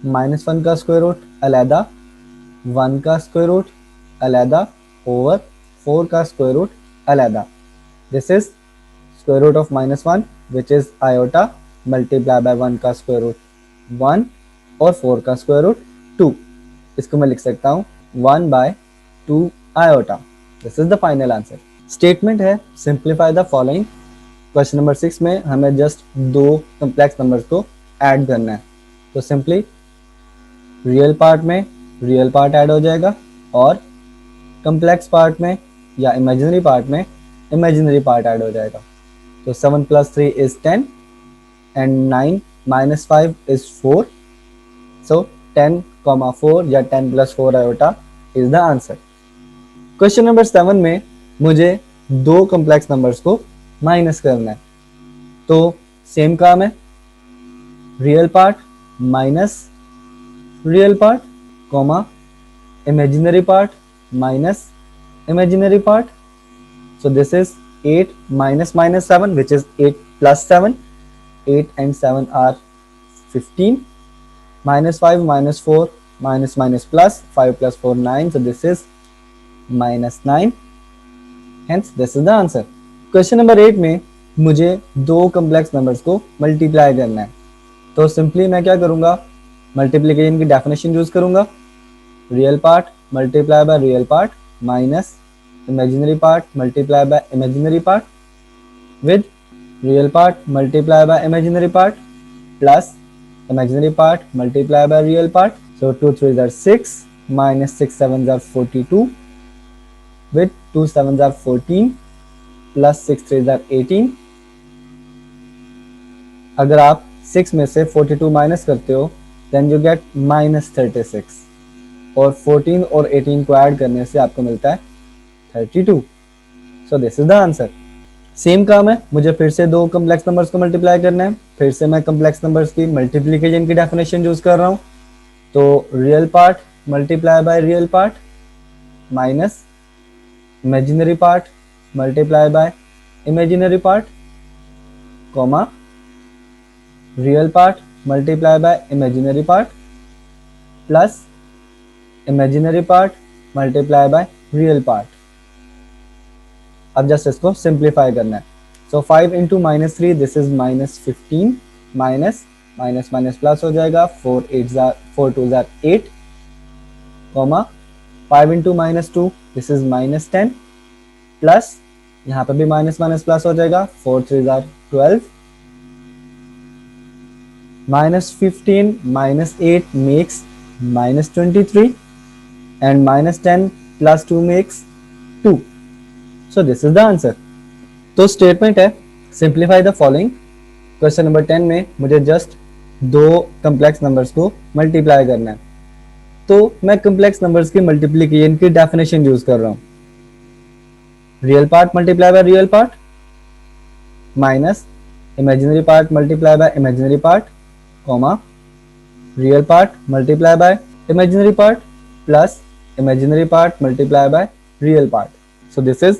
-1 का स्क्वायर रूट अलहदा, 1 का स्क्वायर रूट अलहदा ओवर 4 का स्क्वायर रूट अलहदा। This is square root of -1 which is iota multiply by 1 का स्क्वायर रूट 1 और 4 का स्क्वायर रूट 2। इसको मैं लिख सकता हूँ 1/2 iota. This is the final answer. Statement है simplify the following. Question number 6 में हमें जस्ट 2 कम्प्लेक्स नंबर्स को ऐड करना है। तो सिंपली रियल पार्ट में रियल पार्ट ऐड हो जाएगा और कम्प्लेक्स पार्ट में या इमेजिनरी पार्ट में इमेजिनरी पार्ट ऐड हो जाएगा। तो 7 + 3 is 10 and 9 - 5 is 4. So 10, 4 या 10 + 4 iota is the answer. Question number 7 में मुझे 2 कम्प्लेक्स नंबर्स को माइनस करना है। तो सेम काम है, real part minus real part comma imaginary part minus imaginary part. So this is 8 minus -7 which is 8 + 7. 8 and 7 are 15. -5 -4 minus plus 5 + 4 9. So this is -9. Hence this is the answer. Question number 8 में मुझे 2 complex numbers को multiply करना है। तो simply मैं क्या करूँगा, multiplication की डेफिनेशन यूज़ करूँगा। Real part multiply by real part minus imaginary part multiply by imaginary part with real part multiply by imaginary part plus imaginary part multiply by real part. So 2 3s are 6 minus 6 7s are 42 with 2 7s are 14 plus 6 3s are 18. अगर आप 6 में से 42 minus करते हो then you get -36 और 14 और 18 को add करने से आपको मिलता है 32. So this is the answer. Same काम है, मुझे फिर से 2 कम्प्लेक्स नंबर्स को मल्टीप्लाई करना है। फिर से मैं कम्प्लेक्स नंबर्स की मल्टीप्लिकेशन की डेफिनेशन यूज कर रहा हूँ। तो real part multiply by real part minus imaginary part multiply by imaginary part comma real part multiply by imaginary part plus imaginary part multiply by real part. अब just इसको simplify करना है। सो 5 × -3 this is -15 minus minus minus plus हो जाएगा 4 2s are 8 comma 5 × -2 this is -10 plus यहाँ पे भी minus minus plus हो जाएगा 4 3s are 12 -15 -8 makes -23 and -10 + 2 makes 2. So this is the answer. तो स्टेटमेंट है simplify the following. Question number 10 में मुझे जस्ट 2 कम्प्लेक्स नंबर्स को मल्टीप्लाई करना है। तो मैं कम्प्लेक्स नंबर्स की मल्टीप्लिकेशन की डेफिनेशन यूज कर रहा हूँ। Real part multiply by real part minus imaginary part multiply by imaginary part comma real part multiply by imaginary part plus imaginary part multiply by real part. So this is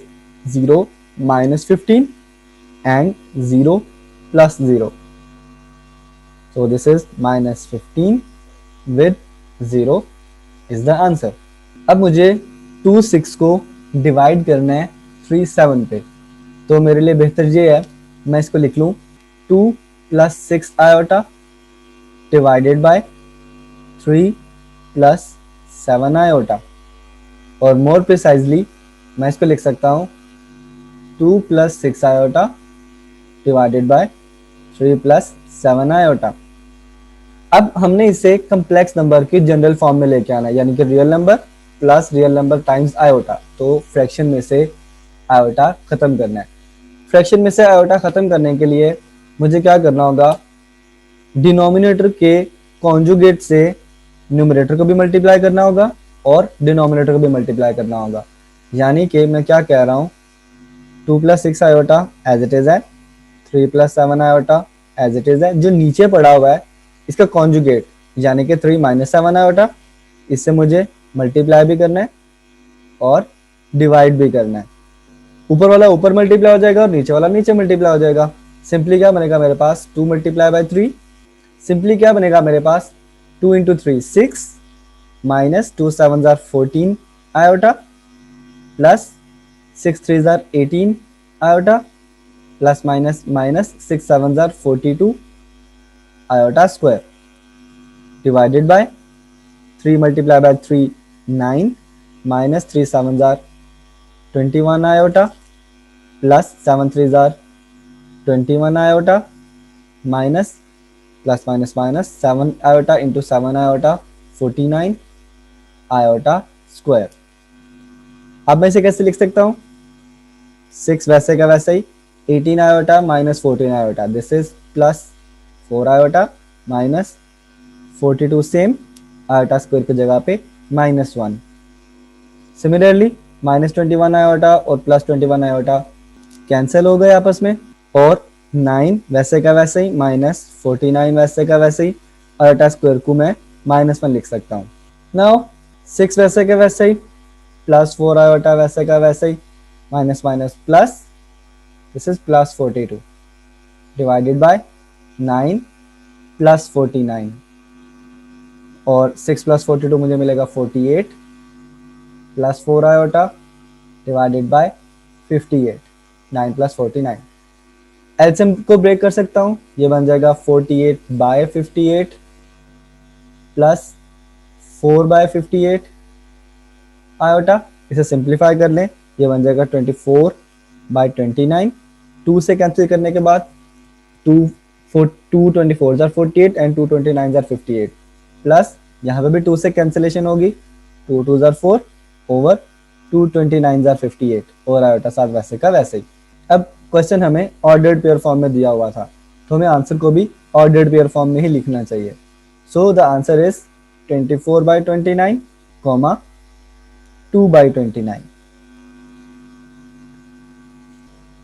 0 -15 and 0 + 0. So this is -15 with 0 is the answer. अब मुझे 2 6 को divide करना है 3 7 पे। तो मेरे लिए बेहतर ये है मैं इसको लिख लूँ 2 + 6 आयोटा डिवाइडेड बाय 3 + 7 आयोटा। और मोर प्रिसाइजली मैं इसको लिख सकता हूँ 2 + 6 आयोटा डिवाइडेड बाय 3 + 7 आयोटा। अब हमने इसे कम्प्लेक्स नंबर की जनरल फॉर्म में लेके आना है, यानी कि real number plus real number times iota. तो फ्रैक्शन में से आयोटा खत्म करना है। फ्रैक्शन में से आयोटा खत्म करने के लिए मुझे क्या करना होगा, डिनोमिनेटर के कॉन्जुगेट से न्यूमरेटर को भी मल्टीप्लाई करना होगा और डिनोमिनेटर को भी मल्टीप्लाई करना होगा। यानी कि मैं क्या कह रहा हूँ, 2 + 6 आयोटा एज इट इज़ है, 3 + 7 आयोटा एज इट इज़ है। जो नीचे पड़ा हुआ है इसका कॉन्जुगेट यानी कि 3 - 7 आयोटा, इससे मुझे मल्टीप्लाई भी करना है और डिवाइड भी करना है। ऊपर वाला ऊपर मल्टीप्लाई हो जाएगा और नीचे वाला नीचे मल्टीप्लाई हो जाएगा। सिंपली क्या बनेगा मेरे पास, 2 × 3। सिंपली क्या बनेगा मेरे पास, 2 × 3 6 minus 2 7 14 iota plus 6 3 18 iota plus minus minus 6 7 42 iota square divided bye 3 × 3 9 minus 3 7 21 iota plus 7 3 21 iota minus plus minus minus 7 iota into 7 iota 49 iota square. अब मैं इसे कैसे लिख सकता हूँ, 6 वैसे का वैसे ही, 18 iota minus 14 iota, this is plus 4 iota minus 42 same iota square की जगह पे -1। सिमिलरली -21 आयोटा और +21 आयोटा कैंसिल हो गए आपस में, और 9 वैसे का वैसे ही माइनस 49 वैसे का वैसे ही, आयोटा स्क्वायर को मैं -1 लिख सकता हूँ। नाउ 6 वैसे के वैसे ही, +4 आयोटा वैसे का वैसे ही, minus minus plus, this is +42 divided by 9 + 49, और 6 + 42 मुझे मिलेगा 48 plus 4 iota divided bye 58, 9 + 49। LCM को ब्रेक कर सकता हूँ, ये बन जाएगा 48/58 प्लस 4/58 आयोटा। इसे सिंप्लीफाई कर लें, ये बन जाएगा 24/29। 2 से कैंसिल करने के बाद 2 24 48 एंड 2 29 58 प्लस यहाँ पे भी 2 से कैंसिलेशन होगी, 2 2 4 ओवर 2 29 58 और आयोटा साथ वैसे का वैसे ही। अब क्वेश्चन हमें ऑर्डर्ड पेयर फॉर्म में दिया हुआ था, तो हमें आंसर को भी ऑर्डर्ड पेयर फॉर्म में ही लिखना चाहिए। So the answer is 24/29, 2/29।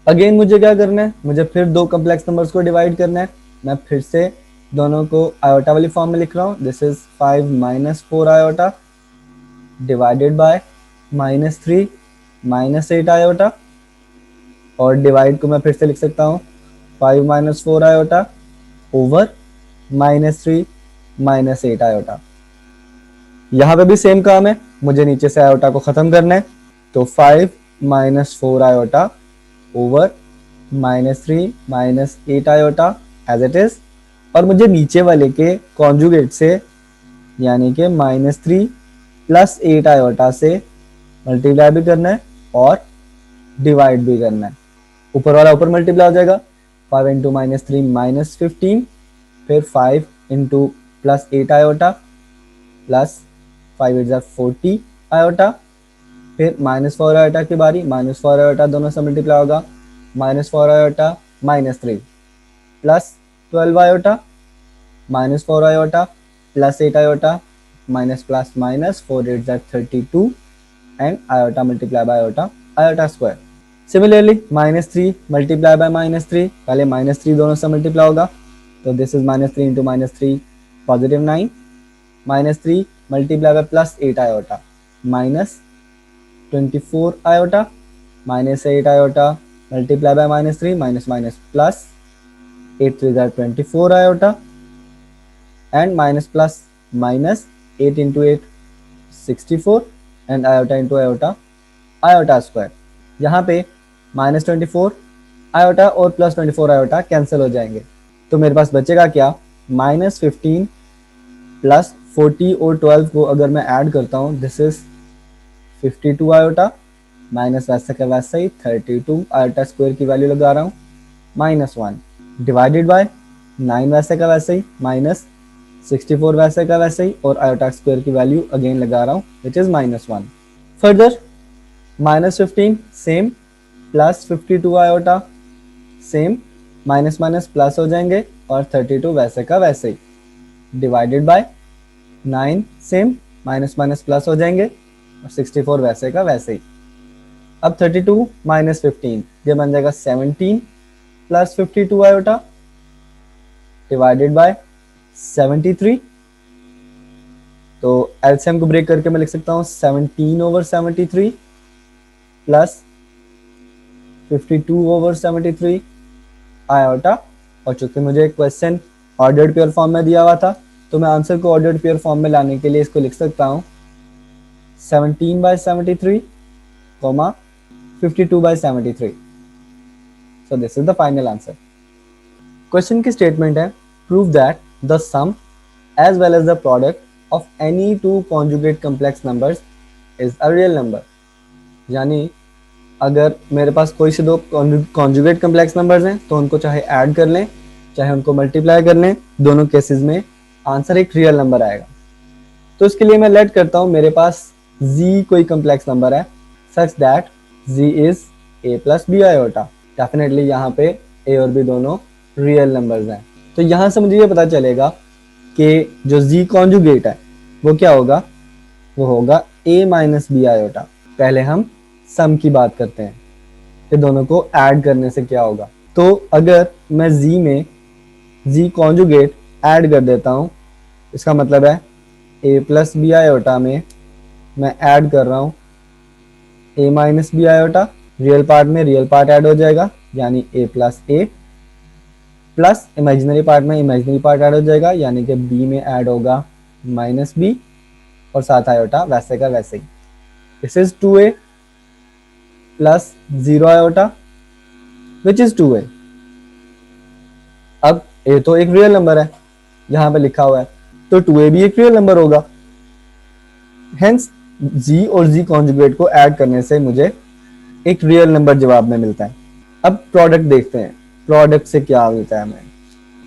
Again मुझे क्या करना है, मुझे फिर दो कम्प्लेक्स नंबर्स को डिवाइड करना है। मैं फिर से दोनों को आयोटा वाली फॉर्म में लिख रहा हूँ, this is 5 - 4 iota divided bye -3 -8 iota, और डिवाइड को मैं फिर से लिख सकता हूँ 5 - 4 आयोटा ओवर -3 -8 आयोटा। यहाँ पे भी सेम काम है, मुझे नीचे से आयोटा को खत्म करना है, तो 5 - 4 iota over -3 -8 iota as it is, और मुझे नीचे वाले के कॉन्जुगेट से यानी कि -3 + 8 आयोटा से मल्टीप्लाई भी करना है और डिवाइड भी करना है। ऊपर वाला ऊपर मल्टीप्लाई हो जाएगा, 5 × -3 -15, फिर 5 × +8 आयोटा प्लस 5 8 40 आयोटा, फिर -4 आयोटा की बारी, -4 आयोटा दोनों से मल्टीप्लाई होगा, -4 iota -3 plus 12 iota, -4 iota plus 8 iota minus plus minus 4 8 32 and iota multiply by iota, iota square. Similarly -3 multiply by -3, पहले -3 दोनों से मल्टीप्लाई होगा, तो this is -3 × -3 +9, -3 multiply by +8 iota -24 iota, -8 iota multiply bye -3 minus minus plus 8 3 24 iota and minus plus minus 8 × 8 64 and iota into iota, iota square. यहाँ पे -24 iota और +24 iota cancel हो जाएंगे, तो मेरे पास बचेगा क्या, -15 प्लस 40 और 12 को अगर मैं ऐड करता हूँ, दिस इज 52 आयोटा माइनस वैसे का वैसे ही 32 आयोटा स्क्वायर की वैल्यू लगा रहा हूँ -1 डिवाइडेड बाय 9 वैसे का वैसे ही माइनस 64 वैसे का वैसे ही, और आयोटा स्क्वायर की वैल्यू अगेन लगा रहा हूँ which is -1। Further -15 same plus 52 iota same, minus minus plus हो जाएंगे, और 32 वैसे का वैसे ही divided by 9 same minus minus plus हो जाएंगे और 64 वैसे का वैसे ही। अब 32 माइनस 15 ये बन जाएगा 17 प्लस 52 आयोटा डिवाइडेड बाय 73। तो एलसीएम को ब्रेक करके मैं लिख सकता हूँ 17/73 प्लस 52/73 आयोटा। और चूंकि मुझे क्वेश्चन ऑर्डर्ड पेयर फॉर्म में दिया हुआ था तो मैं आंसर को ऑर्डर्ड पेयर फॉर्म में लाने के लिए इसको लिख सकता हूँ 17/73 comma 52/73। So this is the final answer. Question की स्टेटमेंट है prove that the sum as well as the product of any two conjugate complex numbers is a real number. यानी अगर मेरे पास कोई से दो कॉन्जुगेट कम्प्लेक्स नंबर्स हैं तो उनको चाहे ऐड कर लें चाहे उनको मल्टीप्लाई कर लें, दोनों केसेस में आंसर एक रियल नंबर आएगा। तो इसके लिए मैं लेट करता हूँ मेरे पास z कोई कम्प्लेक्स नंबर है such that z is a plus B iota. Definitely यहाँ पे a और b दोनों रियल नंबर्स हैं। तो यहाँ से मुझे ये पता चलेगा कि जो z कॉन्जुगेट है वो क्या होगा, वो होगा a माइनस बी आयोटा। पहले हम सम की बात करते हैं कि दोनों को ऐड करने से क्या होगा। तो अगर मैं z में z कॉन्जुगेट ऐड कर देता हूँ, इसका मतलब है a प्लस बी आयोटा में मैं ऐड कर रहा हूँ a minus B iota. Real part में रियल पार्ट ऐड हो जाएगा यानी a plus A, plus imaginary part में इमेजिनरी पार्ट ऐड हो जाएगा यानी कि b में ऐड होगा माइनस बी और साथ आयोटा वैसे का वैसे ही। This is 2a plus 0 iota which is 2a। अब a तो एक रियल नंबर है यहाँ पे लिखा हुआ है तो 2a भी एक रियल नंबर होगा। हेंस z और z कॉन्जुगेट को ऐड करने से मुझे एक रियल नंबर जवाब में मिलता है। अब प्रोडक्ट देखते हैं, प्रोडक्ट से क्या मिलता है हमें,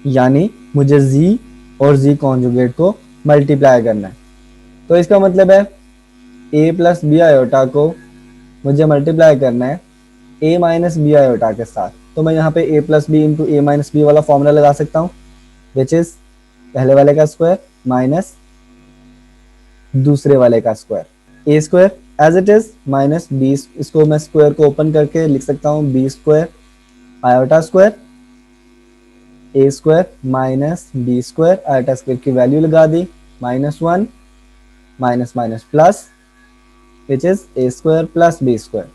यानी मुझे z और z कॉन्जुगेट को मल्टीप्लाई करना है। तो इसका मतलब है a प्लस बी आयोटा को मुझे मल्टीप्लाई करना है a माइनस बी आयोटा के साथ। तो मैं यहाँ पे a plus B into A minus B वाला फॉर्मूला लगा सकता हूँ विच इज पहले वाले का स्क्वायर माइनस दूसरे वाले का square. A square as it is minus b, इसको मैं स्क्वायर को ओपन करके लिख सकता हूँ b square iota square, a square minus B square, iota square की वैल्यू लगा दी -1 minus minus plus which is a square plus B square.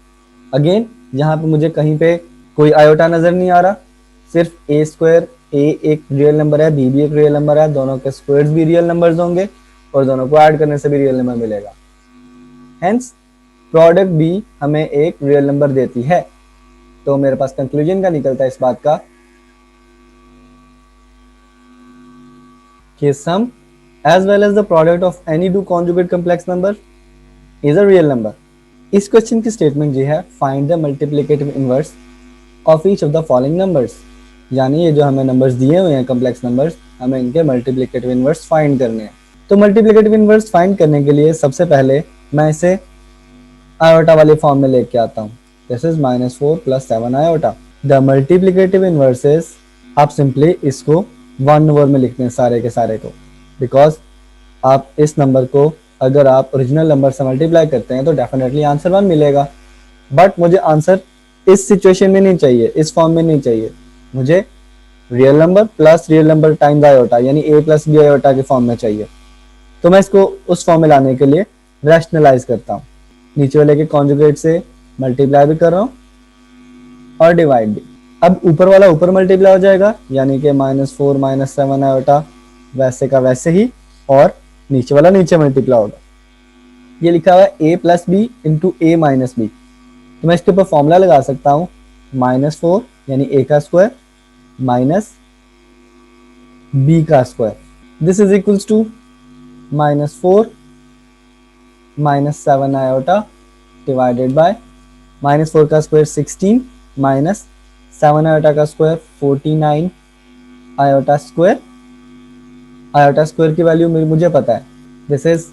Again यहाँ पे मुझे कहीं पे कोई आयोटा नजर नहीं आ रहा, सिर्फ ए स्क्वायर, ए एक रियल नंबर है, बी भी एक रियल नंबर है, दोनों के स्क्वायर्स भी रियल नंबर्स होंगे और दोनों को ऐड करने से भी रियल नंबर मिलेगा। हेंस प्रोडक्ट भी हमें एक रियल नंबर देती है। तो मेरे पास कंक्लूजन का निकलता है इस बात का कि sum as well as the product of any two conjugate complex number is a real number. इस क्वेश्चन की स्टेटमेंट ये है find the multiplicative inverse of each of the following numbers. यानी ये जो हमें नंबर्स दिए हुए हैं कॉम्प्लेक्स नंबर्स, हमें इनके मल्टीप्लिकेटिव इनवर्स फाइंड करने हैं। तो मल्टीप्लिकेटिव इनवर्स फाइंड करने के लिए सबसे पहले मैं इसे आयोटा वाले फॉर्म में लेके आता हूँ। This is -4 + 7 iota. The multiplicative inverses, आप सिंपली इसको 1 ओवर में लिखते हैं सारे के सारे को, बिकॉज आप इस नंबर को अगर आप ओरिजिनल नंबर से मल्टीप्लाई करते हैं तो डेफिनेटली आंसर 1 मिलेगा। बट मुझे आंसर इस सिचुएशन में नहीं चाहिए, इस फॉर्म में नहीं चाहिए, मुझे real number plus real number times iota यानी a प्लस बी आयोटा के फॉर्म में चाहिए। तो मैं इसको उस फॉर्म में लाने के लिए रैशनलाइज करता हूँ, नीचे वाले के कॉन्जुगेट से मल्टीप्लाई भी कर रहा हूँ और डिवाइड भी। अब ऊपर वाला ऊपर मल्टीप्लाई हो जाएगा यानी कि -4 - 7 आयोटा वैसे का वैसे ही, और नीचे वाला नीचे मल्टीप्लाई होगा। ये लिखा हुआ है a plus B into A minus B, तो मैं इसके ऊपर फॉर्मूला लगा सकता हूँ -4 यानी a का स्क्वायर माइनस b का square, this is equals to -4 - 7 iota divided by -4 का स्क्वायर 16 माइनस 7 आयोटा का square 49 iota square. Iota square की वैल्यू मुझे पता है, this is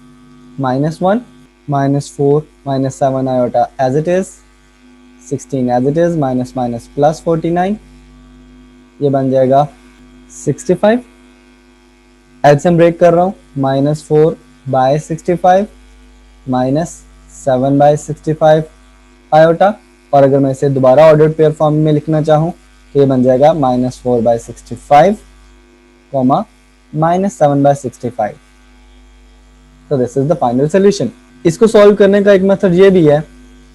-1 -4 - 7 iota as it is, 16 as it is, minus minus plus 49, ये बन जाएगा 65। एलसीएम ब्रेक कर रहा हूँ, -4 बाय 65 माइनस 7 बाय 65 आयोटा। और अगर मैं इसे दोबारा ऑर्डर्ड पेयर फॉर्म में लिखना चाहूँ तो ये बन जाएगा -4 बाय 65 कॉमा -7 बाय 65। तो this is the final solution. इसको सॉल्व करने का एक मेथड ये भी है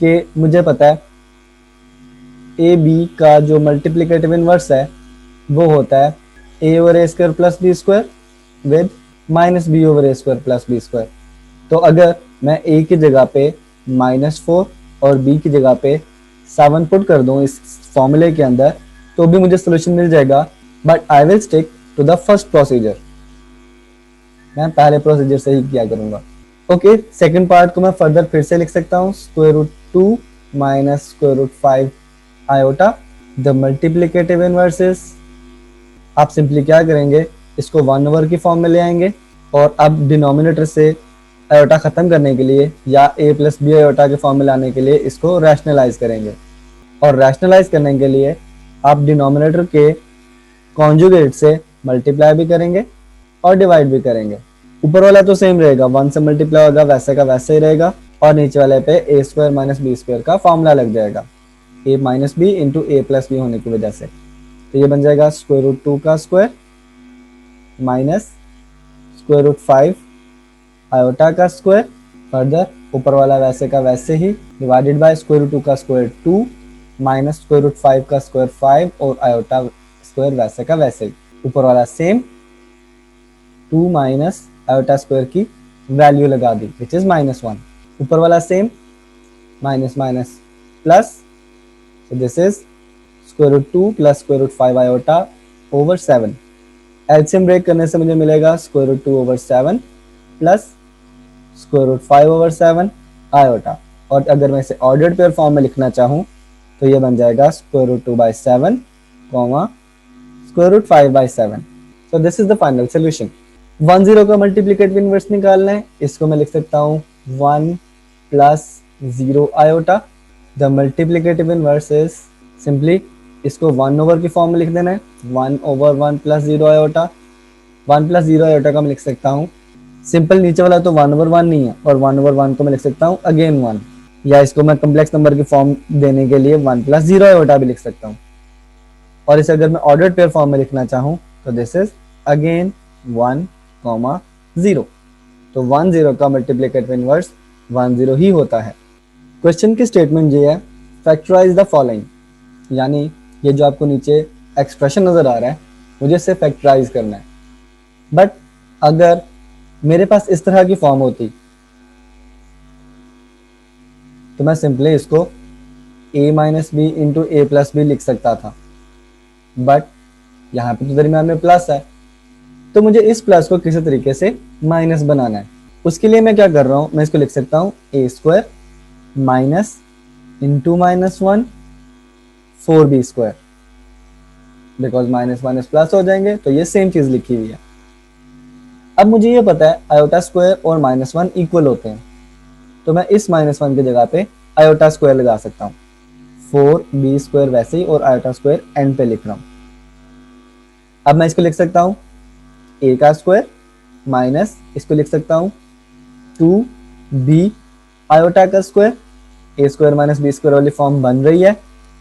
कि मुझे पता है ए बी का जो मल्टीप्लिकेटिव इनवर्स है वो होता है a over A square plus B square with minus B over A square plus B square. तो अगर मैं a की जगह पे -4 और b की जगह पे 7 पुट कर दूं इस फॉर्मूले के अंदर तो भी मुझे सोल्यूशन मिल जाएगा, but I will stick to the first procedure. मैं पहले प्रोसीजर से ही किया करूंगा। ओके, सेकंड पार्ट को मैं फर्दर फिर से लिख सकता हूँ √2 minus √5 iota. The multiplicative inverse is, आप सिंपली क्या करेंगे, इसको 1 ओवर की फॉर्म में ले आएंगे और अब डिनोमिनेटर से आयोटा खत्म करने के लिए या a प्लस बी आयोटा के फॉर्म में लाने के लिए इसको रैशनलाइज करेंगे। और रैशनलाइज करने के लिए आप डिनोमिनेटर के कॉन्जुगेट से मल्टीप्लाई भी करेंगे और डिवाइड भी करेंगे। ऊपर वाला तो सेम रहेगा, 1 से मल्टीप्लाई होगा वैसे का वैसे ही रहेगा, और नीचे वाले पे a square minus B square का फॉर्मूला लग जाएगा, a minus B into A plus B होने की वजह से। तो ये बन जाएगा √2 का स्क्वायर माइनस √5 आयोटा का स्क्वायर, फर्दर ऊपर वाला वैसे का वैसे ही, डिवाइडेड बाय √2 का स्क्वायर 2 माइनस √5 का स्क्वायर 5 और आयोटा स्क्वायर वैसे का वैसे ही। ऊपर वाला सेम, 2 माइनस आयोटा स्क्वायर की वैल्यू लगा दी विच इज -1। ऊपर वाला same, minus minus plus, so this is √2 plus √5 iota over 7। LCM break करने से मुझे मिलेगा √2 ओवर 7 प्लस √5 ओवर 7 आयोटा। और अगर मैं इसे ऑर्डर्ड पेयर फॉर्म में लिखना चाहूँ तो ये बन जाएगा √2 by 7 comma √5 by 7। So this is the final solution. 10 का मल्टीप्लिकेटिव इनवर्स निकालना है, इसको मैं लिख सकता हूँ 1 plus 0 iota. The multiplicative inverse is, simply इसको 1 ओवर की फॉर्म में लिख देना है, 1 over 1 plus 0 iota. 1 plus 0 iota का मैं लिख सकता हूँ सिंपल, नीचे वाला तो 1 ओवर 1 नहीं है, और 1 ओवर 1 को मैं लिख सकता हूँ अगेन 1, या इसको मैं कम्प्लेक्स नंबर की फॉर्म देने के लिए 1 प्लस 0 आयोटा भी लिख सकता हूँ। और इसे अगर मैं ऑर्डर्ड पेयर फॉर्म में लिखना चाहूँ तो दिस इज अगेन 1 कॉमा 0। तो 10 का मल्टीप्लिकेटिव इनवर्स 10 ही होता है। क्वेश्चन की स्टेटमेंट ये है, फैक्टराइज द फॉलोइंग, यानी ये जो आपको नीचे एक्सप्रेशन नजर आ रहा है मुझे इसे फैक्टराइज करना है। बट अगर मेरे पास इस तरह की फॉर्म होती तो मैं सिंपली इसको a minus B into A plus B लिख सकता था, बट यहाँ पे तो दरमियान में प्लस है, तो मुझे इस प्लस को किसी तरीके से माइनस बनाना है। उसके लिए मैं क्या कर रहा हूँ, मैं इसको लिख सकता हूँ a square minus into -1 4b square, because minus minus plus हो जाएंगे तो ये सेम चीज लिखी हुई है। अब मुझे ये पता है आयोटा स्क्वायर और -1 इक्वल होते हैं, तो मैं इस -1 की जगह पे आयोटा स्क्वायर लगा सकता हूँ, 4b स्क्वायर वैसे ही और आयोटा स्क्वायर एंड पे लिख रहा हूँ। अब मैं इसको लिख सकता हूँ a का स्क्वायर माइनस इसको लिख सकता हूँ 2b आयोटा का square. a square minus B square वाली फॉर्म बन रही है,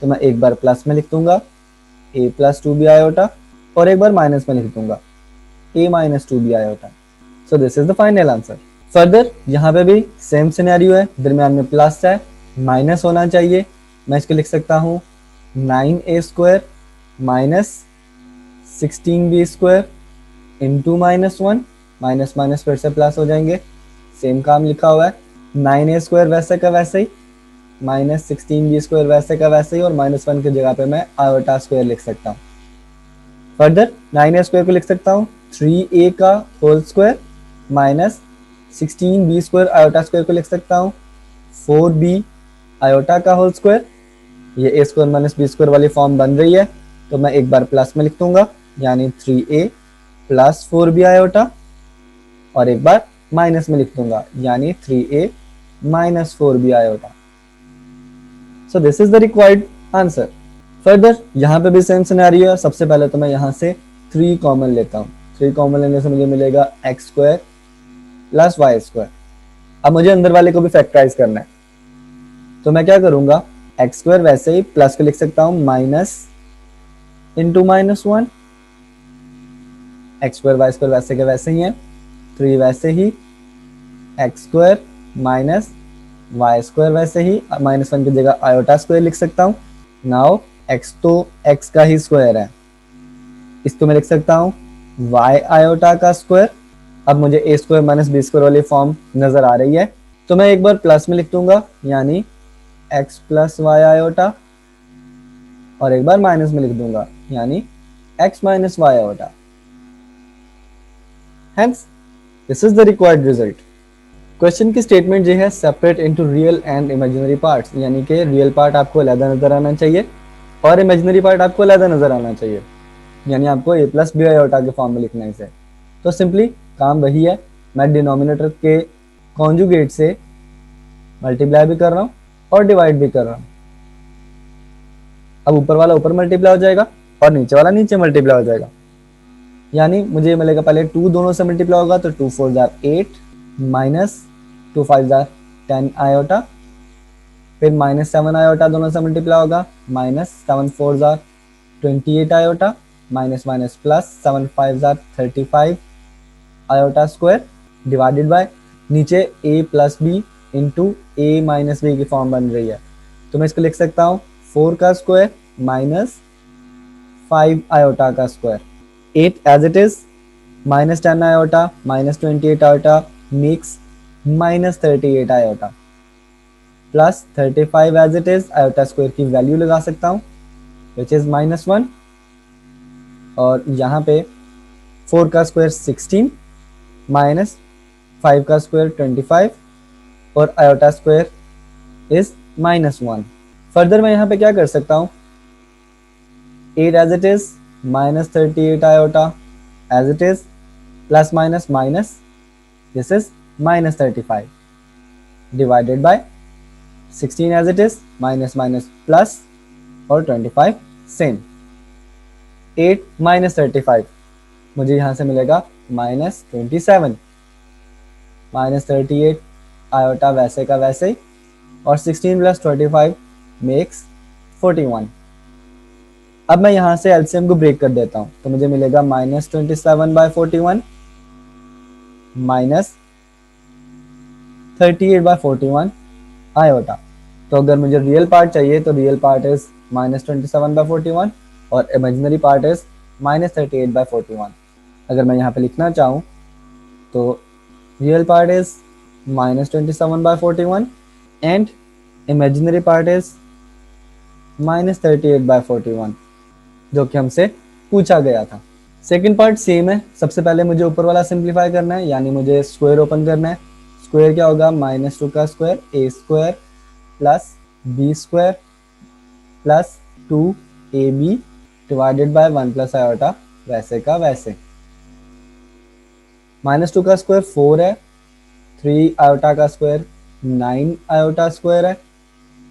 तो मैं एक बार प्लस में लिख दूंगा a प्लस 2b आयोटा, और एक बार माइनस में लिख दूंगा a minus 2b iota. So this is the final answer. Further यहाँ पे भी सेम सिनेरियो है, दरमियान में प्लस है, माइनस होना चाहिए। मैं इसको लिख सकता हूँ 9a square minus 16b square into -1, minus minus फिर से प्लस हो जाएंगे, सेम काम लिखा हुआ है। 9a स्क्वायर वैसे का वैसे ही, माइनस 16b स्क्वायर वैसे का वैसे ही, और -1 की जगह पे मैं आयोटा स्क्वायर लिख सकता हूँ। फर्दर 9a स्क्वायर को लिख सकता हूँ 3a का whole square minus 16b square iota square को लिख सकता हूँ 4b आयोटा का होल स्क्वायर। ये a square minus b square वाली फॉर्म बन रही है, तो मैं एक बार प्लस में लिख दूंगा, यानी 3a प्लस 4b आयोटा, और एक बार माइनस में लिख दूंगा, यानी 3a minus 4b iota. So this is the required answer. Further यहाँ पे भी सेम सिनेरियो है। सबसे पहले तो मैं यहाँ से 3 कॉमन लेता हूँ, 3 कॉमन लेने से मुझे मिलेगा x square plus Y square. अब मुझे अंदर वाले को भी फैक्टराइज करना है, तो मैं क्या करूंगा, एक्स स्क्वायर वैसे ही प्लस को लिख सकता हूँ minus into -1, x square y square वैसे के वैसे ही है, 3 वैसे ही, x square minus y square वैसे ही, -1 की जगह आयोटा स्क्वायर लिख सकता हूँ। नाउ एक्स तो एक्स का ही स्क्वायर है, इसको मैं लिख सकता हूँ वाई आयोटा का स्क्वायर। अब मुझे a square minus B square वाली फॉर्म नजर आ रही है, तो मैं एक बार प्लस में लिख दूंगा, यानी एक्स प्लस वाई आयोटा, और एक बार माइनस में लिख दूंगा, यानी x minus y iota. Hence this is the required result. Question की स्टेटमेंट जो है separate into real and imaginary parts, यानी कि रियल पार्ट आपको अलग नजर आना चाहिए और इमेजिनरी पार्ट आपको अलग नजर आना चाहिए, यानी आपको ए प्लस बी आयोटा के फॉर्म में लिखना है इसे। तो सिंपली काम वही है, मैं डिनोमिनेटर के कॉन्जुगेट से मल्टीप्लाई भी कर रहा हूँ और डिवाइड भी कर रहा हूँ। अब ऊपर वाला ऊपर मल्टीप्लाई हो जाएगा और नीचे वाला नीचे मल्टीप्लाई हो जाएगा, यानी मुझे मिलेगा पहले 2 दोनों से मल्टीप्लाई होगा तो 2 4 जार 8 माइनस 2 5 जार 10 आयोटा, फिर -7 आयोटा दोनों से मल्टीप्लाई होगा, -7 4 जार 28 आयोटा, माइनस माइनस प्लस 7 5 जार 35 आयोटा स्क्वायर, डिवाइडेड बाय नीचे a plus B into A minus b की फॉर्म बन रही है, तो मैं इसको लिख सकता हूँ 4 का स्क्वायर माइनस 5 आयोटा का square, 8 as it is, -10 iota minus 28 iota makes -38 iota, plus 35 as it is, iota square की वैल्यू लगा सकता हूँ विच इज -1, और यहाँ पे 4 का स्क्वायर 16 माइनस 5 का स्क्वायर 25 और आयोटा स्क्वायर इज -1। फर्दर मैं यहाँ पे क्या कर सकता हूँ, 8 as it is -38 iota as it is, plus minus minus this is -35 divided by 16 as it is, minus minus plus और 25 सेम, 8 -35 मुझे यहाँ से मिलेगा -27, -38 आयोटा वैसे का वैसे ही, और 16 प्लस 25 मेक्स 41। अब मैं यहाँ से एलसीएम को ब्रेक कर देता हूँ, तो मुझे मिलेगा -27/41 माइनस 38/41 आयोटा। तो अगर मुझे रियल पार्ट चाहिए तो रियल पार्ट इज -27/41 और इमेजिनरी पार्ट इज -38/41। अगर मैं यहाँ पे लिखना चाहूँ तो real part is -27/41 and imaginary part is -38/41, जो कि हमसे पूछा गया था। सेकंड पार्ट सेम है, सबसे पहले मुझे ऊपर वाला सिंप्लीफाई करना है, यानी मुझे स्क्वायर ओपन करना है। स्क्वायर क्या होगा, -2 का square a square plus B square plus 2ab divided by 1 plus iota वैसे का वैसे। -2 का स्क्वायर 4 है, 3 आयोटा का स्क्वायर 9 आयोटा स्क्वायर है,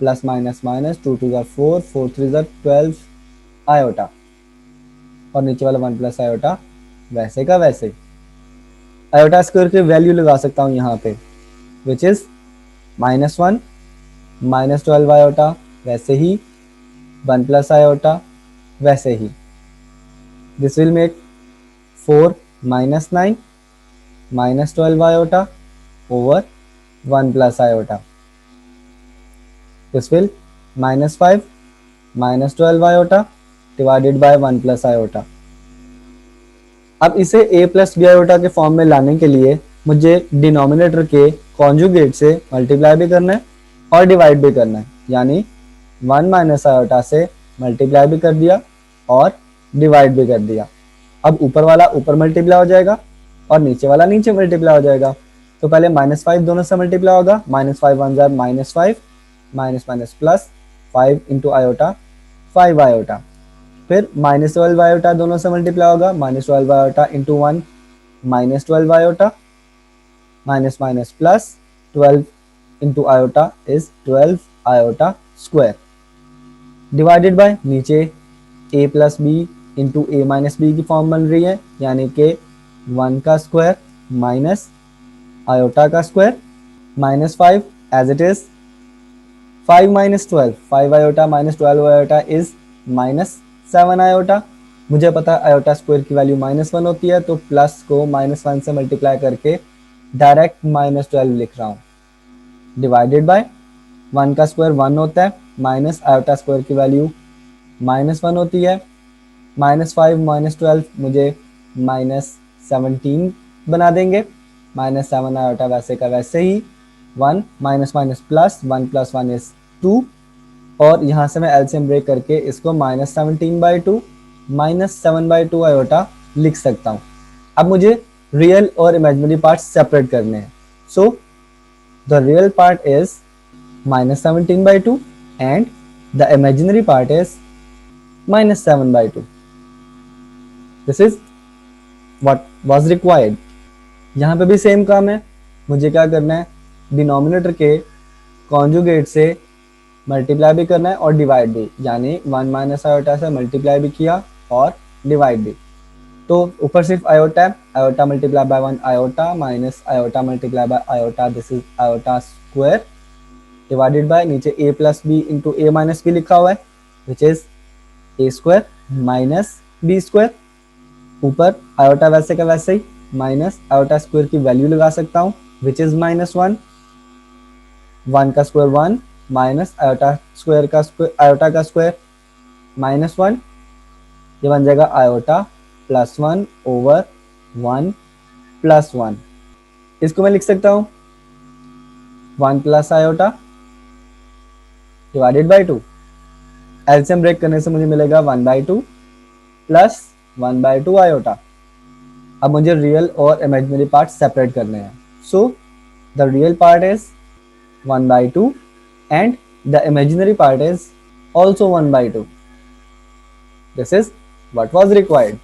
प्लस माइनस माइनस 2 2 4 4 3 12 आयोटा, और नीचे वाला 1 प्लस आयोटा वैसे का वैसे। आयोटा स्क्वायर की वैल्यू लगा सकता हूँ यहाँ पे विच इज -1 -12 आयोटा वैसे ही, 1 प्लस आयोटा वैसे ही। This will make 4 -9 -12 iota over 1 plus iota. This will -5 -12 iota divided by 1 plus iota. अब इसे a प्लस बी आयोटा के फॉर्म में लाने के लिए मुझे डिनोमिनेटर के कॉन्जुगेट से मल्टीप्लाई भी करना है और डिवाइड भी करना है, यानी 1 माइनस आयोटा से मल्टीप्लाई भी कर दिया और डिवाइड भी कर दिया। अब ऊपर वाला ऊपर मल्टीप्लाई हो जाएगा और नीचे वाला नीचे मल्टीप्लाई हो जाएगा। तो पहले -5 दोनों से मल्टीप्लाई होगा, -5 1 जार -5 minus minus plus 5 into iota 5 iota, फिर -12 आयोटा दोनों से मल्टीप्लाई होगा, -12 iota into 1 -12 iota minus minus plus 12 into iota is 12 iota square divided by नीचे a plus B into A minus b की फॉर्म बन रही है, यानी कि 1 का स्क्वायर माइनस आयोटा का square minus 5 as it is 5 minus 12, 5 iota minus 12 iota is minus 7 iota. मुझे पता है आयोटा स्क्वायर की वैल्यू -1 होती है, तो प्लस को -1 से मल्टीप्लाई करके डायरेक्ट -12 लिख रहा हूँ, डिवाइडेड बाय 1 का स्क्वायर 1 होता है, माइनस आयोटा स्क्वायर की वैल्यू -1 होती है, -5 -12 मुझे -17 बना देंगे, -7 आयोटा वैसे का वैसे ही, 1 माइनस माइनस प्लस, 1 + 1 इज 2, और यहाँ से मैं एलसीएम ब्रेक करके इसको -17/2 -7/2 आयोटा लिख सकता हूँ। अब मुझे रियल और इमेजिनरी पार्ट सेपरेट करने हैं। So the real part is -17/2 and the imaginary part is -7/2. This is what was required. यहाँ पे भी सेम काम है, मुझे क्या करना है, डिनोमिनेटर के कॉन्जुगेट से मल्टीप्लाई भी करना है और डिवाइड भी, यानी 1 माइनस आयोटा से मल्टीप्लाई भी किया और डिवाइड भी। तो ऊपर सिर्फ आयोटा है, iota multiply by 1 iota minus iota multiply by iota, this is iota square, divided by नीचे a plus B into a minus b लिखा हुआ है, which is a square minus B square. ऊपर आयोटा वैसे का वैसे ही, माइनस आयोटा स्क्वायर की वैल्यू लगा सकता हूँ, विच इज -1, 1 का स्क्वायर 1 माइनस आयोटा स्क्वायर का स्क्वायर, आयोटा का स्क्वायर -1, ये बन जाएगा आयोटा +1 ओवर 1 + 1। इसको मैं लिख सकता हूँ 1 plus iota divided by 2, LCM break करने से मुझे मिलेगा 1/2 प्लस 1/2 आयोटा। अब मुझे रियल और इमेजिनरी पार्ट सेपरेट करने हैं। So the real part is 1/2 and the imaginary part is also 1/2. This is what was required.